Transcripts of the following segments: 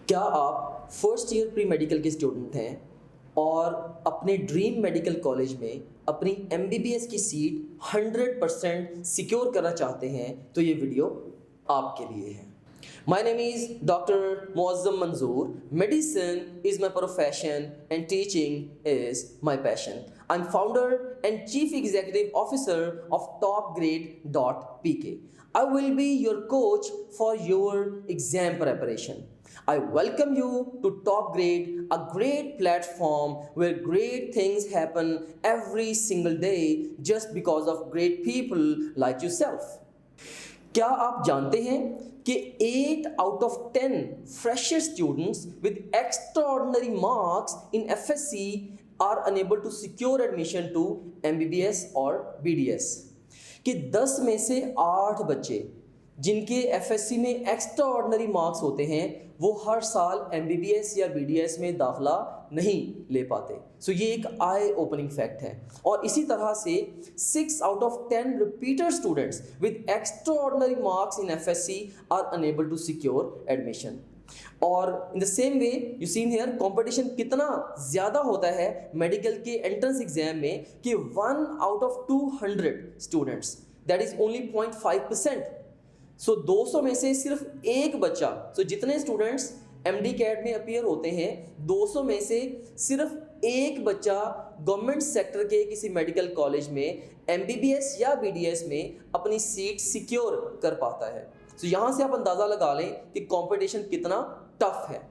क्या आप first year pre medical के स्टूडेंट हैं और अपने ड्रीम मेडिकल कॉलेज में अपनी एमबीबीएस की सीट 100% सिक्योर करना चाहते हैं? तो ये वीडियो आपके लिए है। My name is Dr. Muazzam Manzoor. Medicine is my profession and teaching is my passion. I'm founder and chief executive officer of topgrade.pk. I will be your coach for your exam preparation. I welcome you to Top Grade, a great platform where great things happen every single day just because of great people like yourself. क्या आप जानते हैं कि 8 out of 10 fresher students with extraordinary marks in FSC are unable to secure admission to MBBS और BDS? कि 10 में से 8 बच्चे जिनके FSC में एक्स्ट्राऑर्डिनरी मार्क्स होते हैं वो हर साल MBBS या BDS में दाखला नहीं ले पाते। सो ये एक आई ओपनिंग फैक्ट है। और इसी तरह से 6 out of 10 repeater students with extraordinary marks in FSC are unable to secure admission. और in the same way you seen here competition कितना ज़्यादा होता है मेडिकल के एंट्रेंस एग्जाम में कि 1 out of 200 students, that is only 0.5%। सो 200 में से सिर्फ एक बच्चा, सो जितने स्टूडेंट्स MD कैट में अपीयर होते हैं 200 में से सिर्फ एक बच्चा गवर्नमेंट सेक्टर के किसी मेडिकल कॉलेज में MBBS या BDS में अपनी सीट सिक्योर कर पाता है। सो यहाँ से आप अंदाज़ा लगा लें कि कंपटीशन कितना टफ है।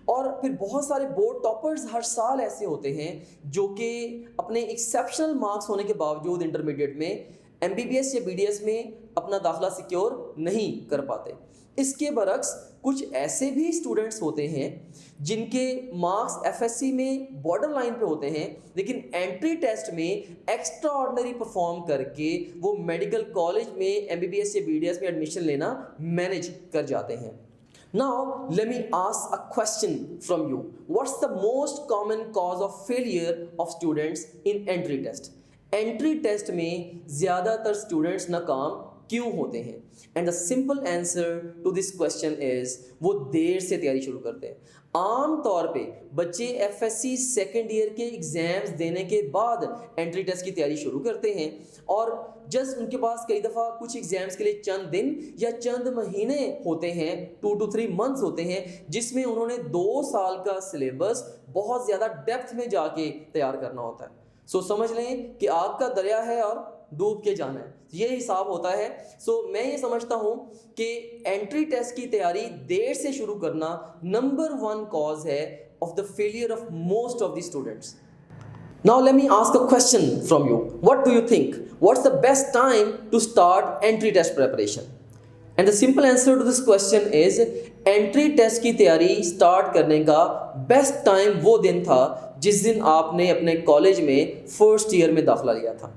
और फिर बहुत सारे बोर्ड टॉपर्स हर साल ऐसे होते हैं जो कि अपने एक्सेप्शनल मार्क्स होने के बावजूद इंटरमीडिएट में MBBS या BDS में अपना दाखला सिक्योर नहीं कर पाते। इसके बरक्स कुछ ऐसे भी स्टूडेंट्स होते हैं जिनके मार्क्स FSC में बॉर्डर लाइन पे होते हैं लेकिन एंट्री टेस्ट में एक्स्ट्रा ऑर्डिनरी परफॉर्म करके वो मेडिकल कॉलेज में MBBS या BDS में एडमिशन लेना मैनेज कर जाते हैं। Now let me ask a question from you. What's the most common cause of failure of students in entry test? Entry test में ज़्यादातर स्टूडेंट्स नाकाम क्यों होते हैं? And the simple answer to this question is वो देर से तैयारी शुरू करते हैं। आम तौर पे बच्चे FSC सेकेंड ईयर के एग्ज़ाम्स देने के बाद एंट्री टेस्ट की तैयारी शुरू करते हैं और जस्ट उनके पास कई दफ़ा कुछ एग्ज़ाम्स के लिए चंद दिन या चंद महीने होते हैं, 2 to 3 months होते हैं, जिसमें उन्होंने 2 साल का सिलेबस बहुत ज़्यादा डेप्थ में जाके तैयार करना होता है। सो समझ लें कि आग का दरिया है और डूब के जाना है, ये हिसाब होता है। सो मैं ये समझता हूँ कि एंट्री टेस्ट की तैयारी देर से शुरू करना नंबर 1 कॉज है of the failure of most of the students. Now let me ask a question from you. What do you think, what's the best time to start entry test preparation? And the simple answer to this question is entry test की तैयारी start करने का best time वो दिन था जिस दिन आपने अपने कॉलेज में फर्स्ट ईयर में दाखला लिया था।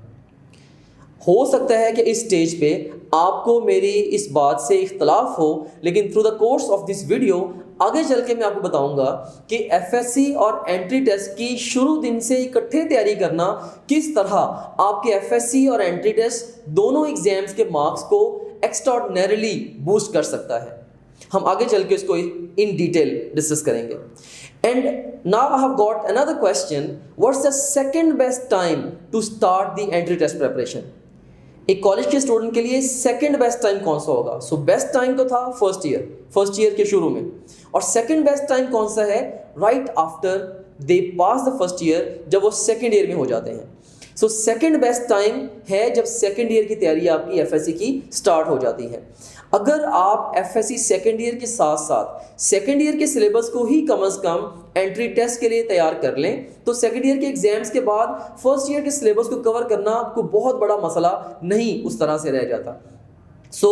हो सकता है कि इस स्टेज पे आपको मेरी इस बात से इख्तलाफ हो, लेकिन through the course of this video आगे चल के मैं आपको बताऊंगा कि FSC और एंट्री टेस्ट की शुरू दिन से इकट्ठे तैयारी करना किस तरह आपके FSC और एंट्री टेस्ट दोनों एग्जाम्स के मार्क्स को एक्स्ट्राऑर्डिनरीली बूस्ट कर सकता है। हम आगे चल के इसको इन डिटेल डिस्कस करेंगे। And now I have got another question. What's the second best time to start the entry test preparation? एक कॉलेज के स्टूडेंट के लिए सेकंड बेस्ट टाइम कौन सा होगा? सो बेस्ट टाइम तो था फर्स्ट ईयर के शुरू में, और सेकंड बेस्ट टाइम कौन सा है? Right after they pass the first year, जब वो सेकंड ईयर में हो जाते हैं। सो सेकंड बेस्ट टाइम है जब सेकंड ईयर की तैयारी आपकी FSC की स्टार्ट हो जाती है। अगर आप FSC सेकेंड ईयर के साथ साथ सेकेंड ईयर के सिलेबस को ही कम से कम एंट्री टेस्ट के लिए तैयार कर लें तो सेकेंड ईयर के एग्जाम्स के बाद फर्स्ट ईयर के सिलेबस को कवर करना आपको बहुत बड़ा मसला नहीं उस तरह से रह जाता। सो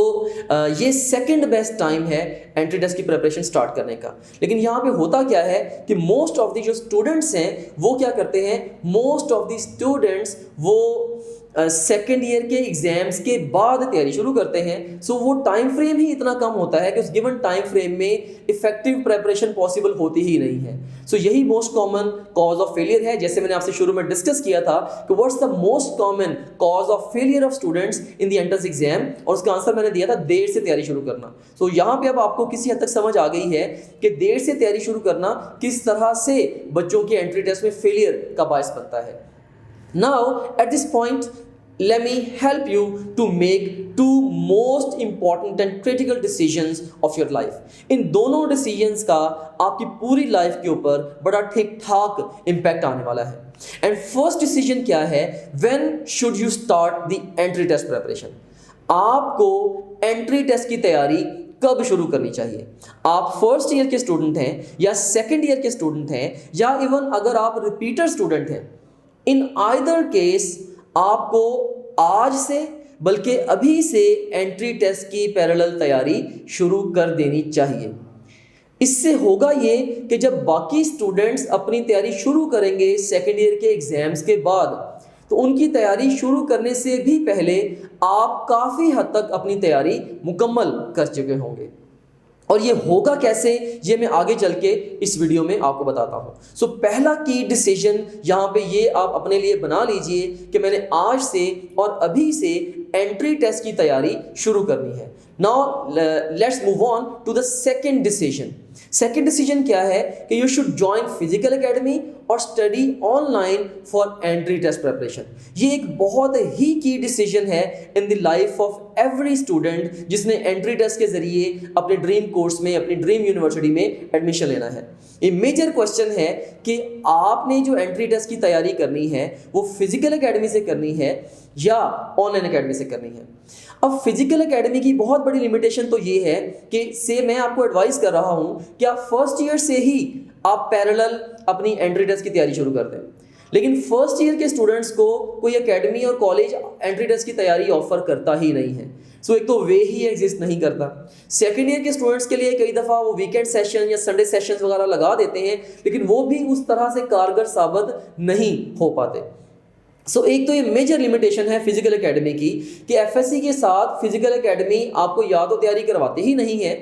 ये सेकंड बेस्ट टाइम है एंट्री टेस्ट की प्रिपरेशन स्टार्ट करने का। लेकिन यहाँ पे होता क्या है कि मोस्ट ऑफ द जो स्टूडेंट्स हैं वो क्या करते हैं, मोस्ट ऑफ द स्टूडेंट्स वो सेकेंड ईयर के एग्जाम्स के बाद तैयारी शुरू करते हैं, सो वो टाइम फ्रेम ही इतना कम होता है कि उस गिवन टाइम फ्रेम में इफेक्टिव प्रिपरेशन पॉसिबल होती ही नहीं है। सो यही most common cause of failure है। जैसे मैंने आपसे शुरू में डिस्कस किया था कि what's the most common cause of failure of students in the entrance exam, और उसका आंसर मैंने दिया था देर से तैयारी शुरू करना। सो यहाँ पे अब आपको किसी हद तक समझ आ गई है कि देर से तैयारी शुरू करना किस तरह से बच्चों के एंट्री टेस्ट में फेलियर का बायस बनता है। Now, at this point, let me help you to make two most important and critical decisions of your life. इन दोनों decisions का आपकी पूरी लाइफ के ऊपर बड़ा ठीक ठाक इम्पैक्ट आने वाला है। And first decision क्या है? When should you start the entry test preparation? आपको एंट्री टेस्ट की तैयारी कब शुरू करनी चाहिए? आप फर्स्ट ईयर के स्टूडेंट हैं या सेकेंड ईयर के स्टूडेंट हैं या इवन अगर आप रिपीटर स्टूडेंट हैं, इन आइदर केस आपको आज से बल्कि अभी से एंट्री टेस्ट की पैरेलल तैयारी शुरू कर देनी चाहिए। इससे होगा ये कि जब बाकी स्टूडेंट्स अपनी तैयारी शुरू करेंगे सेकेंड ईयर के एग्जाम्स के बाद, तो उनकी तैयारी शुरू करने से भी पहले आप काफ़ी हद तक अपनी तैयारी मुकम्मल कर चुके होंगे। और ये होगा कैसे, ये मैं आगे चल के इस वीडियो में आपको बताता हूँ। सो पहला की डिसीजन यहाँ पे ये आप अपने लिए बना लीजिए कि मैंने आज से और अभी से एंट्री टेस्ट की तैयारी शुरू करनी है। Now let's move on to the second decision. Second decision क्या है कि you should join physical academy और study online for entry test preparation. ये एक बहुत ही की डिसीजन है in the life of every student जिसने एंट्री टेस्ट के जरिए अपने ड्रीम कोर्स में, अपनी ड्रीम यूनिवर्सिटी में एडमिशन लेना है। ये मेजर क्वेश्चन है कि आपने जो एंट्री टेस्ट की तैयारी करनी है वो फिजिकल एकेडमी से करनी है या ऑनलाइन एकेडमी से करनी है। अब फिजिकल एकेडमी की बहुत बड़ी लिमिटेशन तो ये है कि मैं आपको एडवाइस कर रहा हूँ कि आप फर्स्ट ईयर से ही आप पैरेलल अपनी एंट्री टेस्ट की तैयारी शुरू कर दें, लेकिन फर्स्ट ईयर के स्टूडेंट्स को कोई एकेडमी और कॉलेज एंट्री टेस्ट की तैयारी ऑफर करता ही नहीं है। सो एक तो वे ही एग्जिस्ट नहीं करता। सेकेंड ईयर के स्टूडेंट्स के लिए कई दफ़ा वो वीकेंड सेशन या संडे सेशंस वगैरह लगा देते हैं, लेकिन वो भी उस तरह से कारगर साबित नहीं हो पाते। सो एक तो ये मेजर लिमिटेशन है फिजिकल एकेडमी की कि एफएससी के साथ फिजिकल एकेडमी आपको या तो तैयारी करवाती ही नहीं है,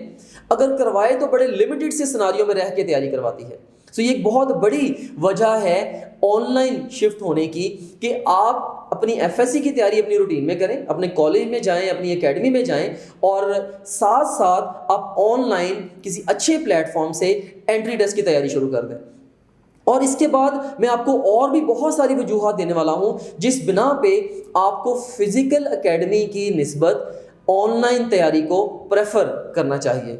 अगर करवाए तो बड़े लिमिटेड से सिनारियों में रह के तैयारी करवाती है। सो ये एक बहुत बड़ी वजह है ऑनलाइन शिफ्ट होने की कि आप अपनी एफएससी की तैयारी अपनी रूटीन में करें, अपने कॉलेज में जाएं, अपनी एकेडमी में जाएं और साथ साथ आप ऑनलाइन किसी अच्छे प्लेटफॉर्म से एंट्री टेस्ट की तैयारी शुरू कर दें। और इसके बाद मैं आपको और भी बहुत सारी वजूहात देने वाला हूं जिस बिना पे आपको फिजिकल एकेडमी की निस्बत ऑनलाइन तैयारी को प्रेफर करना चाहिए।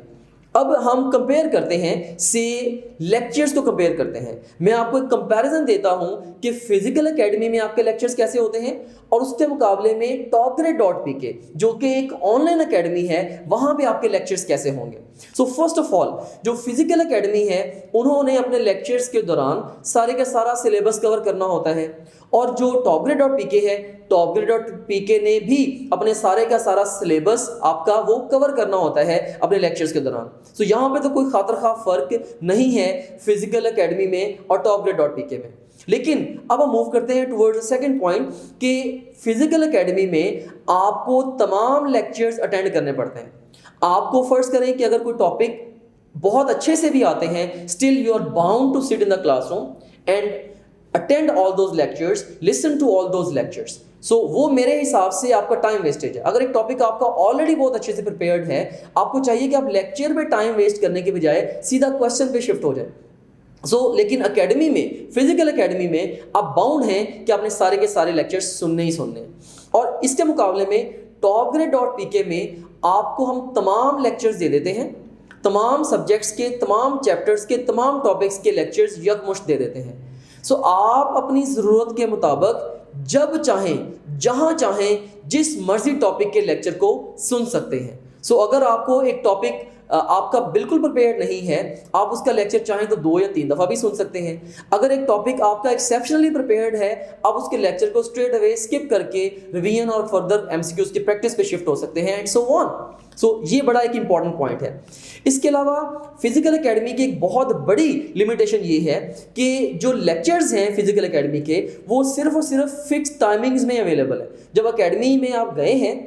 अब हम कंपेयर करते हैं, से लेक्चर्स को कंपेयर करते हैं। मैं आपको एक कंपैरिजन देता हूं कि फिजिकल एकेडमी में आपके लेक्चर्स कैसे होते हैं और उसके मुकाबले में topgrade.pk जो कि एक ऑनलाइन एकेडमी है, वहां पे आपके लेक्चर्स कैसे होंगे। सो फर्स्ट ऑफ ऑल जो फिजिकल एकेडमी है उन्होंने अपने लेक्चर्स के दौरान सारे का सारा सिलेबस कवर करना होता है, और जो topgrade.pk है, topgrade.pk ने भी अपने सारे का सारा सिलेबस आपका वो कवर करना होता है अपने लेक्चर्स के दौरान। सो यहाँ पे तो कोई खातर खा फर्क नहीं है फिजिकल एकेडमी में और topgrade.pk में। लेकिन अब हम मूव करते हैं टुवर्ड्स द सेकंड पॉइंट कि फिजिकल एकेडमी में आपको तमाम लेक्चर्स अटेंड करने पड़ते हैं। आपको फर्ज करें कि अगर कोई टॉपिक बहुत अच्छे से भी आते हैं, still you are bound to sit in the classroom and attend all those lectures, listen to all those lectures. So वो मेरे हिसाब से आपका टाइम वेस्टेज है। अगर एक टॉपिक आपका ऑलरेडी बहुत अच्छे से प्रिपेयर्ड है, आपको चाहिए कि आप लेक्चर में टाइम वेस्ट करने के बजाय सीधा क्वेश्चन पे शिफ्ट हो जाए। लेकिन एकेडमी में, फिजिकल एकेडमी में आप बाउंड हैं कि आपने सारे के सारे लेक्चर्स सुनने ही सुनने। और इसके मुकाबले में topgrade.pk में आपको हम तमाम लेक्चर्स दे देते हैं, तमाम सब्जेक्ट्स के, तमाम चैप्टर्स के, तमाम टॉपिक्स के लेक्चर्स यकमुश्त दे देते हैं। आप अपनी ज़रूरत के मुताबिक जब चाहें, जहां चाहें, जिस मर्जी टॉपिक के लेक्चर को सुन सकते हैं। अगर आपको एक टॉपिक आपका बिल्कुल प्रिपेयर्ड नहीं है, आप उसका लेक्चर चाहें तो 2 या 3 दफ़ा भी सुन सकते हैं। अगर एक टॉपिक आपका एक्सेप्शनली प्रिपेयर्ड है, आप उसके लेक्चर को स्ट्रेट अवे स्किप करके रिवीजन और फर्दर एमसीक्यूज की प्रैक्टिस पे शिफ्ट हो सकते हैं एंड सो ऑन। सो ये बड़ा एक इंपॉर्टेंट पॉइंट है। इसके अलावा फिजिकल एकेडमी की एक बहुत बड़ी लिमिटेशन ये है कि जो लेक्चर्स हैं फिजिकल एकेडमी के, वो सिर्फ और सिर्फ फिक्स टाइमिंग्स में अवेलेबल है। जब एकेडमी में आप गए हैं,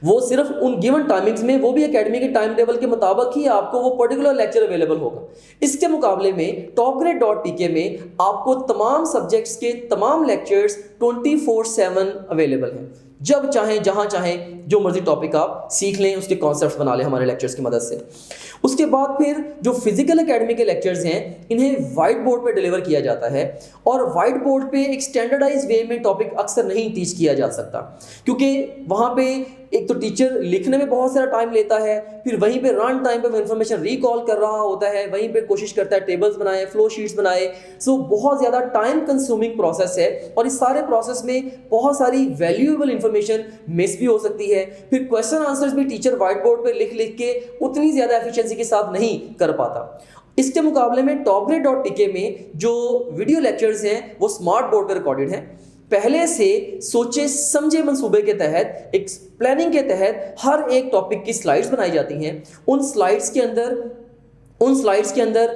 वो सिर्फ उन गिवन टाइमिंग्स में, वो भी एकेडमी के टाइम टेबल के मुताबिक ही आपको वो पर्टिकुलर लेक्चर अवेलेबल होगा। इसके मुकाबले में topgrade.tk में आपको तमाम सब्जेक्ट्स के तमाम लेक्चर्स 24/7 अवेलेबल हैं। जब चाहें, जहां चाहें, जो मर्जी टॉपिक आप सीख लें, उसके कॉन्सेप्ट्स बना लें हमारे लेक्चर्स की मदद से। उसके बाद फिर जो फिजिकल एकेडमी के लेक्चर्स हैं, इन्हें वाइट बोर्ड पे डिलीवर किया जाता है और वाइट बोर्ड पे एक स्टैंडर्डाइज वे में टॉपिक अक्सर नहीं टीच किया जा सकता, क्योंकि वहाँ पे एक तो टीचर लिखने में बहुत सारा टाइम लेता है, फिर वहीं पे रन टाइम पे वो इन्फॉर्मेशन रिकॉल कर रहा होता है, वहीं पे कोशिश करता है टेबल्स बनाए, फ्लो शीट्स बनाए। सो बहुत ज़्यादा टाइम कंज्यूमिंग प्रोसेस है और इस सारे प्रोसेस में बहुत सारी वैल्यूएबल इंफॉर्मेशन मिस भी हो सकती है। फिर क्वेश्चन आंसर्स भी टीचर व्हाइट बोर्ड पे लिख लिख के उतनी ज़्यादा एफिशिएंसी के साथ नहीं कर पाता। इसके मुकाबले में topgrade.tk में जो वीडियो लेक्चर्स हैं वो स्मार्ट बोर्ड पर रिकॉर्डेड हैं। पहले से सोचे समझे मंसूबे के तहत, एक प्लानिंग के तहत हर एक टॉपिक की स्लाइड्स बनाई जाती हैं। उन स्लाइड्स के अंदर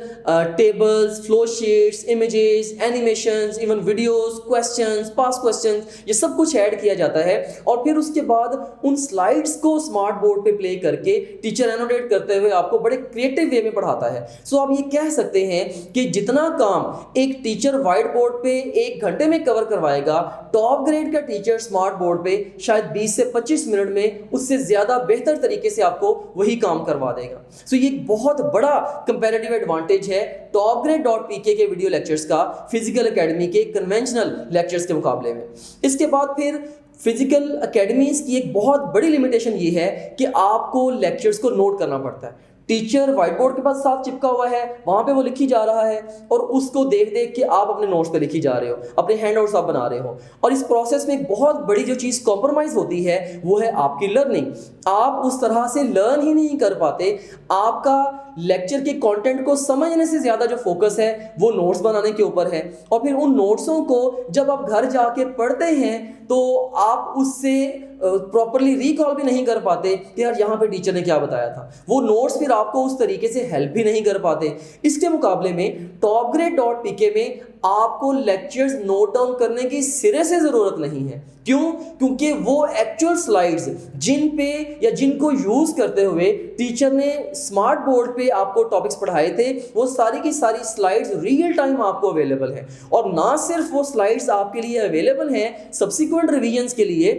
tables, flow sheets, images, animations, even videos, questions, past questions, ये सब कुछ ऐड किया जाता है और फिर उसके बाद उन स्लाइड्स को स्मार्ट बोर्ड पे प्ले करके टीचर एनोटेट करते हुए आपको बड़े क्रिएटिव वे में पढ़ाता है। सो आप ये कह सकते हैं कि जितना काम एक टीचर व्हाइट बोर्ड पे 1 घंटे में कवर करवाएगा, टॉप ग्रेड का टीचर स्मार्ट बोर्ड पे शायद 20 से 25 मिनट में उससे ज़्यादा बेहतर तरीके से आपको वही काम करवा देगा। सो ये एक बहुत बड़ा कंपैरेटिव एडवांटेज है topgrade.tk के वीडियो लेक्चर्स का फिजिकल एकेडमी के कन्वेंशनल लेक्चर्स के मुकाबले में। इसके बाद फिर फिजिकल एकेडमीज की एक बहुत बड़ी लिमिटेशन ये है कि आपको लेक्चर्स को नोट करना पड़ता है। टीचर व्हाइट बोर्ड के पास साथ चिपका हुआ है, वहां पे वो लिखी जा रहा है और उसको देख देख के आप अपने नोट्स पे लिखी जा रहे हो, अपने हैंडआउट्स आप बना रहे हो। और इस प्रोसेस में एक बहुत बड़ी जो चीज़ कॉम्प्रोमाइज़ होती है वो है आपकी लर्निंग। आप उस तरह से लर्न ही नहीं कर पाते। आपका लेक्चर के कंटेंट को समझने से ज़्यादा जो फोकस है वो नोट्स बनाने के ऊपर है और फिर उन नोट्सों को जब आप घर जाके पढ़ते हैं तो आप उससे प्रॉपरली रिकॉल भी नहीं कर पाते कि यार यहाँ पे टीचर ने क्या बताया था। वो नोट्स फिर आपको उस तरीके से हेल्प भी नहीं कर पाते। इसके मुकाबले में topgrade.tk में आपको लेक्चर्स नोट डाउन करने की सिरे से ज़रूरत नहीं है। क्यों? क्योंकि वो एक्चुअल स्लाइड्स जिन पे या जिनको यूज़ करते हुए टीचर ने स्मार्ट बोर्ड पे आपको टॉपिक्स पढ़ाए थे, वो सारी की सारी स्लाइड्स रियल टाइम आपको अवेलेबल है। और ना सिर्फ वो स्लाइड्स आपके लिए अवेलेबल हैं सब्सिक्वेंट रिवीजन्स के लिए,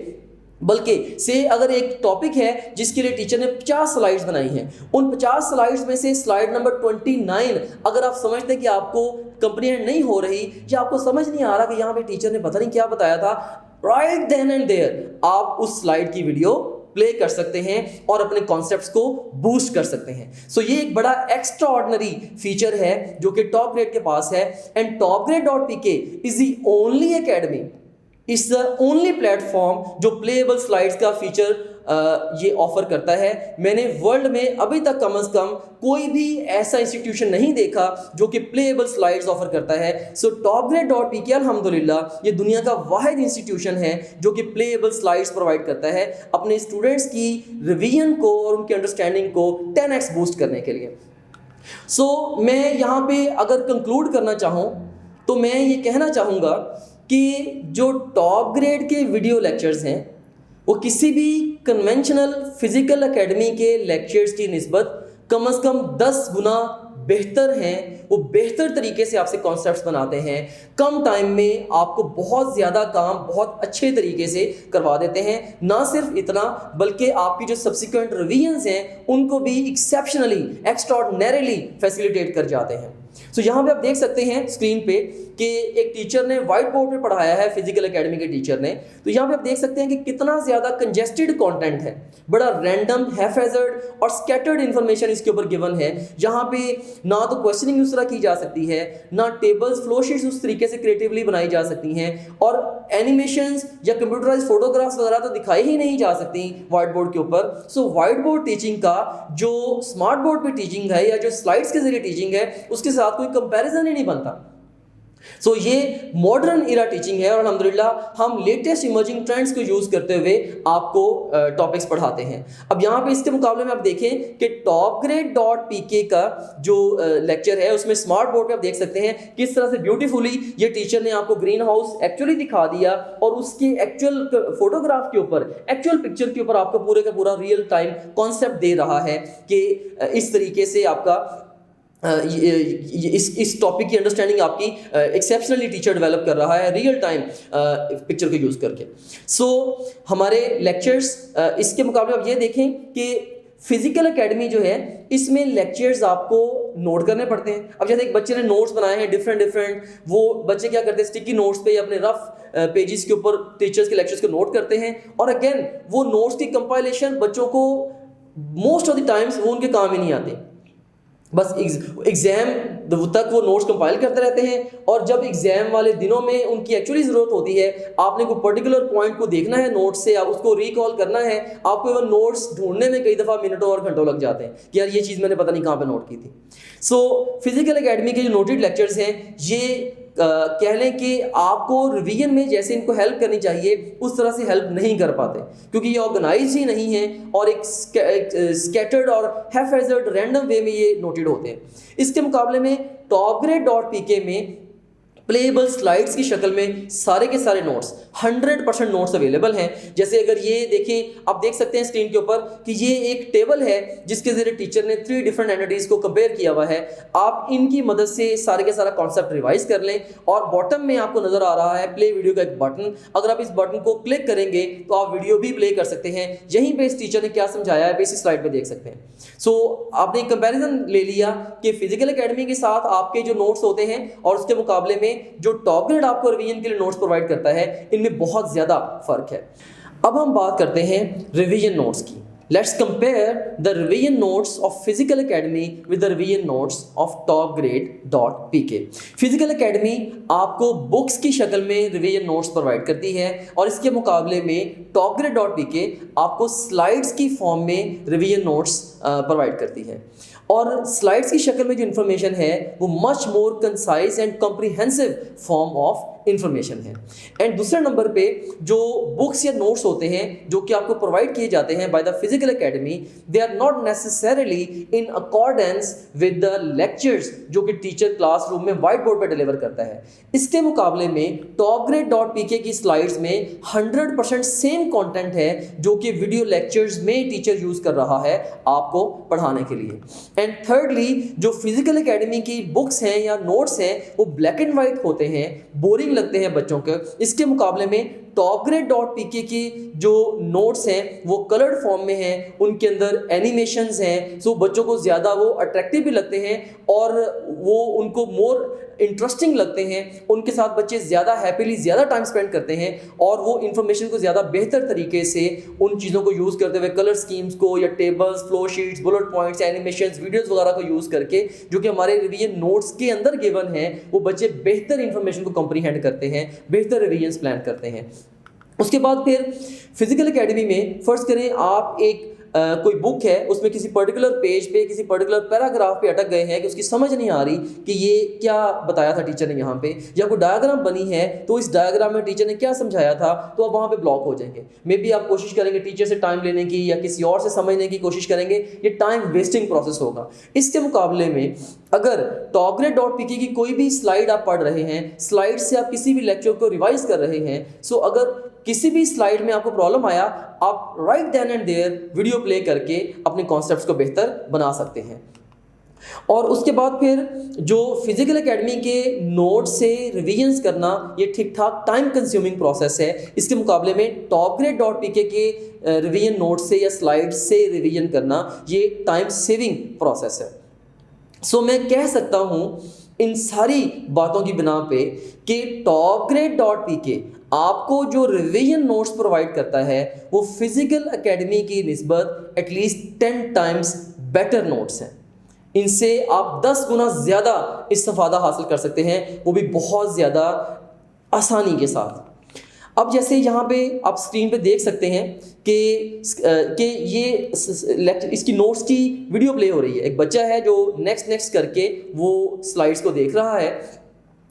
बल्कि से अगर एक टॉपिक है जिसके लिए टीचर ने 50 स्लाइड्स बनाई हैं, उन 50 स्लाइड्स में से स्लाइड नंबर 29 अगर आप समझते हैं कि आपको कंप्रीहेंड नहीं हो रही या आपको समझ नहीं आ रहा कि यहाँ पे टीचर ने पता नहीं क्या बताया था, राइट देन एंड देयर आप उस स्लाइड की वीडियो प्ले कर सकते हैं और अपने कॉन्सेप्ट्स को बूस्ट कर सकते हैं। सो ये एक बड़ा एक्स्ट्रा ऑर्डिनरी फीचर है जो कि टॉप ग्रेड के पास है। And topgrade.tk is the only academy, it's the only platform जो प्लेएबल स्लाइड्स का फीचर ये ऑफर करता है। मैंने वर्ल्ड में अभी तक कम से कम कोई भी ऐसा इंस्टीट्यूशन नहीं देखा जो कि प्लेएबल स्लाइड्स ऑफर करता है। सो topgrade.tk अल्हम्दुलिल्लाह ये दुनिया का वाहिद इंस्टीट्यूशन है जो कि प्लेएबल स्लाइड्स प्रोवाइड करता है अपने स्टूडेंट्स की रिवीजन को और उनकी अंडरस्टैंडिंग को 10x बूस्ट करने के लिए। सो मैं यहाँ पे अगर कंक्लूड करना चाहूँ तो मैं ये कहना चाहूँगा कि जो टॉप ग्रेड के वीडियो लेक्चर्स हैं वो किसी भी कन्वेंशनल फिजिकल एकेडमी के लेक्चर्स की निस्बत कम से कम 10 गुना बेहतर हैं। वो बेहतर तरीके से आपसे कॉन्सेप्ट्स बनाते हैं, कम टाइम में आपको बहुत ज़्यादा काम बहुत अच्छे तरीके से करवा देते हैं। ना सिर्फ इतना बल्कि आपकी जो सब्सिक्वेंट रिवीजन्स हैं उनको भी एक्सेप्शनली एक्स्ट्राऑर्डिनरीली फैसिलिटेट कर जाते हैं। सो यहाँ पे आप देख सकते हैं स्क्रीन पे कि एक टीचर ने व्हाइट बोर्ड पे पढ़ाया है, फिजिकल एकेडमी के टीचर ने। तो यहाँ पे आप देख सकते हैं कि कितना ज़्यादा कंजेस्टेड कंटेंट है, बड़ा रैंडम, हैफेजर्ड और स्कैटर्ड इन्फॉर्मेशन इसके ऊपर गिवन है। यहाँ पे ना तो क्वेश्चनिंग उस तरह की जा सकती है, ना टेबल्स फ्लो शीट्स उस तरीके से क्रिएटिवली बनाई जा सकती हैं, और एनिमेशंस या कंप्यूटराइज फोटोग्राफ्स वगैरह तो दिखाई ही नहीं जा सकती व्हाइट बोर्ड के ऊपर। सो व्हाइट बोर्ड टीचिंग का जो स्मार्ट बोर्ड पे टीचिंग है या जो स्लाइड्स के जरिए टीचिंग है, उसके साथ कोई कंपैरिजन ही नहीं बनता। सो ये मॉडर्न इरा टीचिंग है और अल्हम्दुलिल्लाह हम लेटेस्ट इमर्जिंग ट्रेंड्स को यूज़ करते हुए आपको टॉपिक्स पढ़ाते हैं। अब यहाँ पे इसके मुकाबले में आप देखें कि topgrade.pk का जो लेक्चर है उसमें स्मार्ट बोर्ड पे आप देख सकते हैं किस तरह से ब्यूटीफुली ये टीचर ने आपको ग्रीन हाउस एक्चुअली दिखा दिया और उसके एक्चुअल फोटोग्राफ के ऊपर, एक्चुअल पिक्चर के ऊपर आपको पूरे का पूरा रियल टाइम कॉन्सेप्ट दे रहा है कि इस तरीके से आपका इस टॉपिक की अंडरस्टैंडिंग आपकी एक्सेप्शनली टीचर डेवलप कर रहा है रियल टाइम पिक्चर को यूज़ करके। सो हमारे लेक्चर्स इसके मुकाबले आप ये देखें कि फिजिकल एकेडमी जो है इसमें लेक्चर्स आपको नोट करने पड़ते हैं। अब जैसे एक बच्चे ने नोट्स बनाए हैं डिफरेंट, वो बच्चे क्या करते हैं स्टिकी नोट्स पे या अपने रफ पेजेस के ऊपर टीचर्स के लेक्चर्स को नोट करते हैं, और अगेन वो नोट्स की कंपाइलेशन बच्चों को मोस्ट ऑफ द टाइम्स वो उनके काम ही नहीं आते। बस एग्ज़ाम तक वो नोट्स कंपाइल करते रहते हैं, और जब एग्ज़ाम वाले दिनों में उनकी एक्चुअली ज़रूरत होती है, आपने कोई पर्टिकुलर पॉइंट को देखना है नोट्स से, आप उसको रिकॉल करना है, आपको वो नोट्स ढूंढने में कई दफ़ा मिनटों और घंटों लग जाते हैं कि यार ये चीज़ मैंने पता नहीं कहाँ पे नोट की थी। सो फिजिकल एकेडमी के जो नोटेड लेक्चर्स हैं ये कह लें कि आपको रिवीजन में जैसे इनको हेल्प करनी चाहिए उस तरह से हेल्प नहीं कर पाते, क्योंकि ये ऑर्गेनाइज ही नहीं है और एक स्कैटर्ड और हैफेजर्ड रैंडम वे में ये नोटेड होते हैं। इसके मुकाबले में topgrade.pk में प्लेएबल स्लाइड्स की शक्ल में सारे के सारे नोट्स 100% नोट्स अवेलेबल हैं। जैसे अगर ये देखें, आप देख सकते हैं स्क्रीन के ऊपर कि ये एक टेबल है जिसके जरिए टीचर ने 3 डिफरेंट एंटिटीज को कंपेयर किया हुआ है। आप इनकी मदद से सारे के सारा कॉन्सेप्ट रिवाइज कर लें, और बॉटम में आपको नजर आ रहा है प्ले वीडियो का एक बटन। अगर आप इस बटन को क्लिक करेंगे तो आप वीडियो भी प्ले कर सकते हैं। यहीं पे इस टीचर ने क्या समझाया है बेसिक स्लाइड पे देख सकते हैं। सो आपने एक कंपैरिजन ले लिया कि फिजिकल एकेडमी के साथ आपके जो नोट्स होते हैं और उसके मुकाबले में जो टॉप ग्रेड आपको रिवीजन के लिए नोट्स प्रोवाइड करता है, इनमें बहुत ज़्यादा फर्क है। अब हम बात करते हैं रिवीजन नोट्स की। Let's compare the revision notes of physical academy with the revision notes of topgrade.pk। Physical academy आपको बुक्स की शक्ल में रिवीजन नोट्स प्रोवाइड करती है, और इसके मुकाबले में topgrade.pk आपको स्लाइड्स की फॉर्म में रिवीजन नोट्स प्रोवाइड करती है। और स्लाइड्स की शक्ल में जो इन्फॉर्मेशन है वो much more concise and comprehensive form of information है। एंड दूसरे नंबर पे जो बुक्स या नोट्स होते हैं जो कि आपको प्रोवाइड किए जाते हैं by the physical academy, they are not necessarily in accordance with the lectures जो कि टीचर क्लासरूम में व्हाइट बोर्ड पे डिलीवर करता है। इसके मुकाबले में topgrade.pk की स्लाइड्स में 100% सेम कंटेंट है जो कि वीडियो लेक्चर्स में टीचर यूज कर रहा है आपको पढ़ाने के लिए। एंड थर्डली, जो फिजिकल एकेडमी की बुक्स हैं या नोट्स हैं वो ब्लैक एंड वाइट होते हैं, बोरिंग लगते हैं बच्चों के। इसके मुकाबले में topgrade.pk की जो नोट्स हैं वो कलर्ड फॉर्म में हैं, उनके अंदर एनिमेशंस हैं, सो बच्चों को ज़्यादा वो अट्रैक्टिव भी लगते हैं और वो उनको मोर इंटरेस्टिंग लगते हैं। उनके साथ बच्चे ज़्यादा हैप्पीली ज़्यादा टाइम स्पेंड करते हैं और वो इन्फॉर्मेशन को ज़्यादा बेहतर तरीके से उन चीज़ों को यूज़ करते हुए, कलर स्कीम्स को या tables, flow sheets, bullet points, animations, videos वगैरह को यूज़ करके जो कि हमारे रिवीजन नोट्स के अंदर गिवन है, वो बच्चे बेहतर इन्फॉर्मेशन को कंप्रीहेंड करते हैं, बेहतर रिवीजन्स प्लान करते हैं। उसके बाद फिर फिजिकल एकेडमी में फर्ज करें आप एक कोई बुक है, उसमें किसी पर्टिकुलर पेज पे, किसी पर्टिकुलर पैराग्राफ पे अटक गए हैं कि उसकी समझ नहीं आ रही कि ये क्या बताया था टीचर ने यहाँ पे, या कोई डायग्राम बनी है तो इस डायग्राम में टीचर ने क्या समझाया था, तो आप वहाँ पे ब्लॉक हो जाएंगे। मे बी आप कोशिश करेंगे टीचर से टाइम लेने की या किसी और से समझने की कोशिश करेंगे, ये टाइम वेस्टिंग प्रोसेस होगा। इसके मुकाबले में अगर topgrade.pk की कोई भी स्लाइड आप पढ़ रहे हैं, स्लाइड से आप किसी भी लेक्चर को रिवाइज कर रहे हैं, सो अगर किसी भी स्लाइड में आपको प्रॉब्लम आया, आप right then and there video play करके अपने कॉन्सेप्ट्स को बेहतर बना सकते हैं। और उसके बाद फिर जो फिजिकल एकेडमी के नोट से रिवीजन्स करना, ये ठीक ठाक टाइम कंज्यूमिंग प्रोसेस है। इसके मुकाबले में topgrade.pk के रिवीजन नोट से या स्लाइड से रिवीजन करना ये टाइम सेविंग प्रोसेस है। सो मैं कह सकता हूँ इन सारी बातों की बिना पे कि topgrade.pk आपको जो रिवीजन नोट्स प्रोवाइड करता है वो फिजिकल एकेडमी की निस्बत एटलीस्ट 10 टाइम्स बेटर नोट्स हैं। इनसे आप 10 गुना ज़्यादा इस्तिफादा हासिल कर सकते हैं, वो भी बहुत ज़्यादा आसानी के साथ। अब जैसे यहाँ पे आप स्क्रीन पे देख सकते हैं कि ये इसकी नोट्स की वीडियो प्ले हो रही है। एक बच्चा है जो नेक्स्ट करके वो स्लाइड्स को देख रहा है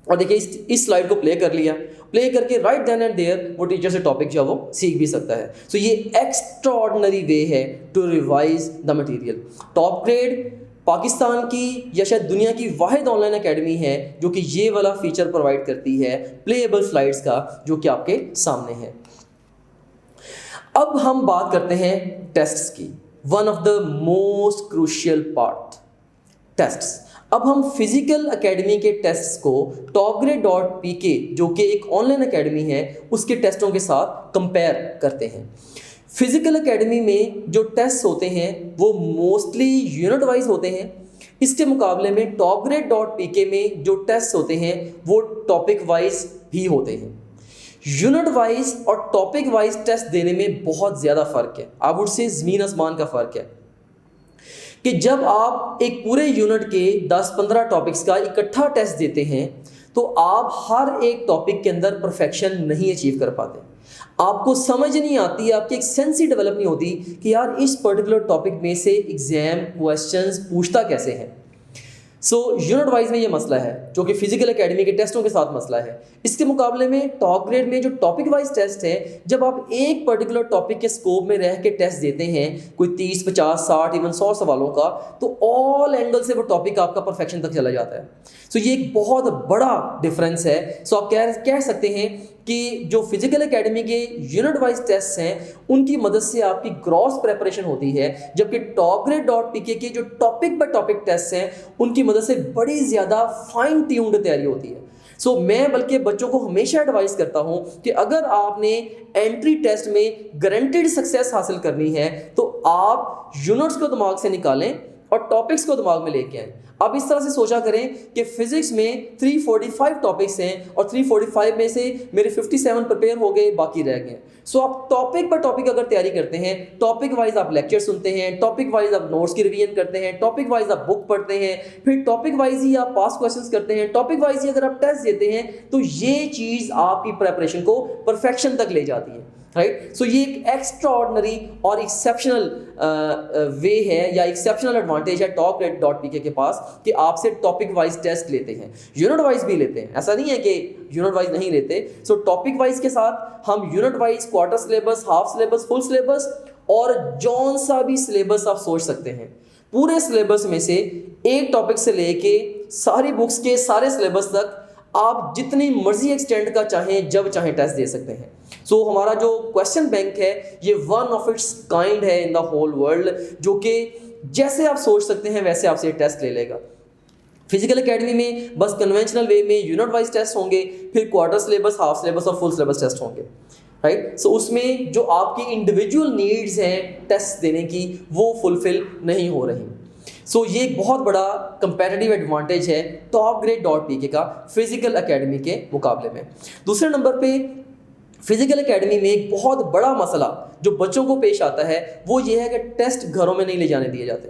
और देखिए इस स्लाइड को प्ले कर लिया, प्ले करके राइट देन एंड देयर वो टीचर से टॉपिक जो है वो सीख भी सकता है। सो ये एक्स्ट्राऑर्डिनरी वे है to revise the material. Top grade Pakistan की या शायद दुनिया की वाहिद ऑनलाइन एकेडमी है जो कि ये वाला फीचर प्रोवाइड करती है प्लेएबल स्लाइड्स का, जो कि आपके सामने है। अब हम बात करते हैं टेस्ट्स की, one of the most crucial part, tests. अब हम फिजिकल एकेडमी के टेस्ट्स को topgrade.pk जो कि एक ऑनलाइन एकेडमी है उसके टेस्टों के साथ कंपेयर करते हैं। फिजिकल एकेडमी में जो टेस्ट होते हैं वो मोस्टली यूनिट वाइज होते हैं। इसके मुकाबले में topgrade.pk में जो टेस्ट होते हैं वो टॉपिक वाइज भी होते हैं। यूनिट वाइज और टॉपिक वाइज टेस्ट देने में बहुत ज़्यादा फ़र्क है, आई वुड से ज़मीन आसमान का फ़र्क है कि जब आप एक पूरे यूनिट के 10-15 टॉपिक्स का इकट्ठा टेस्ट देते हैं तो आप हर एक टॉपिक के अंदर परफेक्शन नहीं अचीव कर पाते, आपको समझ नहीं आती, आपकी एक सेंस ही डेवलप नहीं होती कि यार इस पर्टिकुलर टॉपिक में से एग्जाम क्वेश्चंस पूछता कैसे है। सो यूनिट वाइज में ये मसला है जो कि फिजिकल एकेडमी के टेस्टों के साथ मसला है। इसके मुकाबले में टॉप ग्रेड में जो टॉपिक वाइज टेस्ट है, जब आप एक पर्टिकुलर टॉपिक के स्कोप में रह के टेस्ट देते हैं कोई 30, 50, 60 इवन 100 सवालों का, तो ऑल एंगल से वो टॉपिक आपका परफेक्शन तक चला जाता है। सो ये एक बहुत बड़ा डिफरेंस है। सो आप कह सकते हैं कि जो फिजिकल एकेडमी के यूनिट वाइज टेस्ट हैं उनकी मदद से आपकी ग्रॉस प्रेपरेशन होती है, जबकि topgrade.pk के जो टॉपिक बाय टॉपिक टेस्ट हैं उनकी मदद से बड़ी ज़्यादा फाइन ट्यून्ड तैयारी होती है। सो मैं बल्कि बच्चों को हमेशा एडवाइस करता हूं कि अगर आपने एंट्री टेस्ट में गारंटीड सक्सेस हासिल करनी है तो आप यूनिट्स को दिमाग से निकालें और टॉपिक्स को दिमाग में लेके आएँ। अब इस तरह से सोचा करें कि फिजिक्स में 345 टॉपिक्स हैं और 345 में से मेरे 57 प्रिपेयर हो गए, बाकी रह गए। सो आप टॉपिक पर टॉपिक अगर तैयारी करते हैं, टॉपिक वाइज आप लेक्चर सुनते हैं, टॉपिक वाइज आप नोट्स की रिवीजन करते हैं, टॉपिक वाइज आप बुक पढ़ते हैं, फिर टॉपिक वाइज ही आप पास क्वेश्चंस करते हैं, टॉपिक वाइज ही अगर आप टेस्ट देते हैं, तो ये चीज़ आपकी प्रेपरेशन को परफेक्शन तक ले जाती है, राइट। सो ये एक एक्स्ट्राऑर्डिनरी और एक्सेप्शनल वे है या एक्सेप्शनल एडवांटेज है topgrade.pk के पास कि आपसे टॉपिक वाइज टेस्ट लेते हैं, यूनिट वाइज भी लेते हैं, ऐसा नहीं है कि यूनिट वाइज नहीं लेते। सो टॉपिक वाइज के साथ हम unit wise quarter syllabus, half syllabus, full syllabus और जौन सा भी सिलेबस आप सोच सकते हैं, पूरे सिलेबस में से एक टॉपिक से लेके सारी बुक्स के सारे सिलेबस तक आप जितनी मर्जी एक्सटेंड का चाहें जब चाहें टेस्ट दे सकते हैं। सो हमारा जो क्वेश्चन बैंक है ये वन ऑफ इट्स काइंड है इन द होल वर्ल्ड, जो कि जैसे आप सोच सकते हैं वैसे आपसे टेस्ट ले लेगा। फिजिकल एकेडमी में बस कन्वेंशनल वे में यूनिट वाइज टेस्ट होंगे, फिर क्वार्टर सिलेबस, हाफ सिलेबस और फुल सिलेबस टेस्ट होंगे, राइट। सो उसमें जो आपकी इंडिविजुअल नीड्स हैं टेस्ट देने की वो फुलफिल नहीं हो रही। सो ये एक बहुत बड़ा कंपैरेटिव एडवांटेज है topgrade.pk का फिजिकल एकेडमी के मुकाबले में। दूसरे नंबर पे फिजिकल एकेडमी में एक बहुत बड़ा मसला जो बच्चों को पेश आता है वो ये है कि टेस्ट घरों में नहीं ले जाने दिए जाते।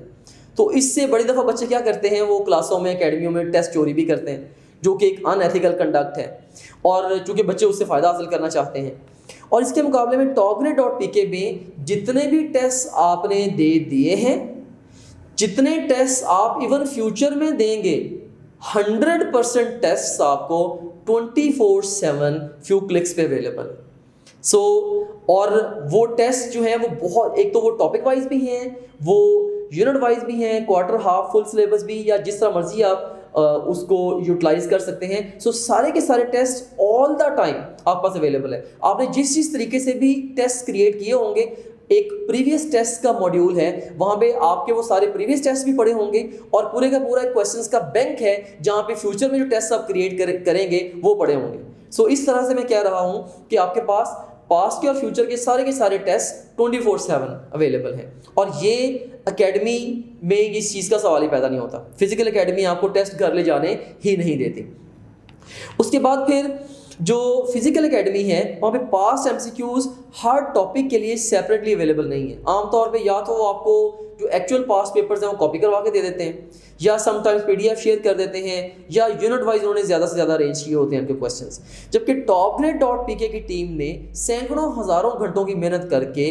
तो इससे बड़ी दफ़ा बच्चे क्या करते हैं, वो क्लासों में, एकेडमियों में टेस्ट चोरी भी करते हैं, जो कि एक अनएथिकल कंडक्ट है और चूँकि बच्चे उससे फ़ायदा हासिल करना चाहते हैं। और इसके मुकाबले में topgrade.pk में जितने भी टेस्ट आपने दे दिए हैं, जितने टेस्ट आप इवन फ्यूचर में देंगे, 100% टेस्ट आपको 24/7 फ्यू क्लिक्स पे अवेलेबल। सो और वो टेस्ट जो है वो बहुत, एक तो वो टॉपिक वाइज भी हैं, वो यूनिट वाइज भी हैं, क्वार्टर, हाफ, फुल सिलेबस भी, या जिस तरह मर्जी आप उसको यूटिलाइज कर सकते हैं। सो सारे के सारे टेस्ट ऑल द टाइम आप पास अवेलेबल है। आपने जिस तरीके से भी टेस्ट क्रिएट किए होंगे, एक प्रीवियस टेस्ट का मॉड्यूल है, वहाँ पे आपके वो सारे प्रीवियस टेस्ट भी पड़े होंगे और पूरे का पूरा एक क्वेश्चंस का बैंक है जहाँ पे फ्यूचर में जो टेस्ट आप क्रिएट करेंगे वो पड़े होंगे। सो इस तरह से मैं कह रहा हूँ कि आपके पास पास्ट के और फ्यूचर के सारे टेस्ट 24/7 अवेलेबल हैं और ये एकेडमी में इस चीज़ का सवाल ही पैदा नहीं होता। फिजिकल एकेडमी आपको टेस्ट घर ले जाने ही नहीं देती। उसके बाद फिर जो फिजिकल एकेडमी है वहाँ पे पास्ट एमसीक्यूज हर टॉपिक के लिए सेपरेटली अवेलेबल नहीं है। आमतौर पे या तो वो आपको जो एक्चुअल पास पेपर्स हैं वो कॉपी करवा के दे देते हैं, या समटाइम्स पीडीएफ शेयर कर देते हैं, या यूनिट वाइज उन्होंने ज़्यादा से ज़्यादा अरेंज किए होते हैं उनके क्वेश्चंस। जबकि topgrade.pk की टीम ने सैकड़ों हज़ारों घंटों की मेहनत करके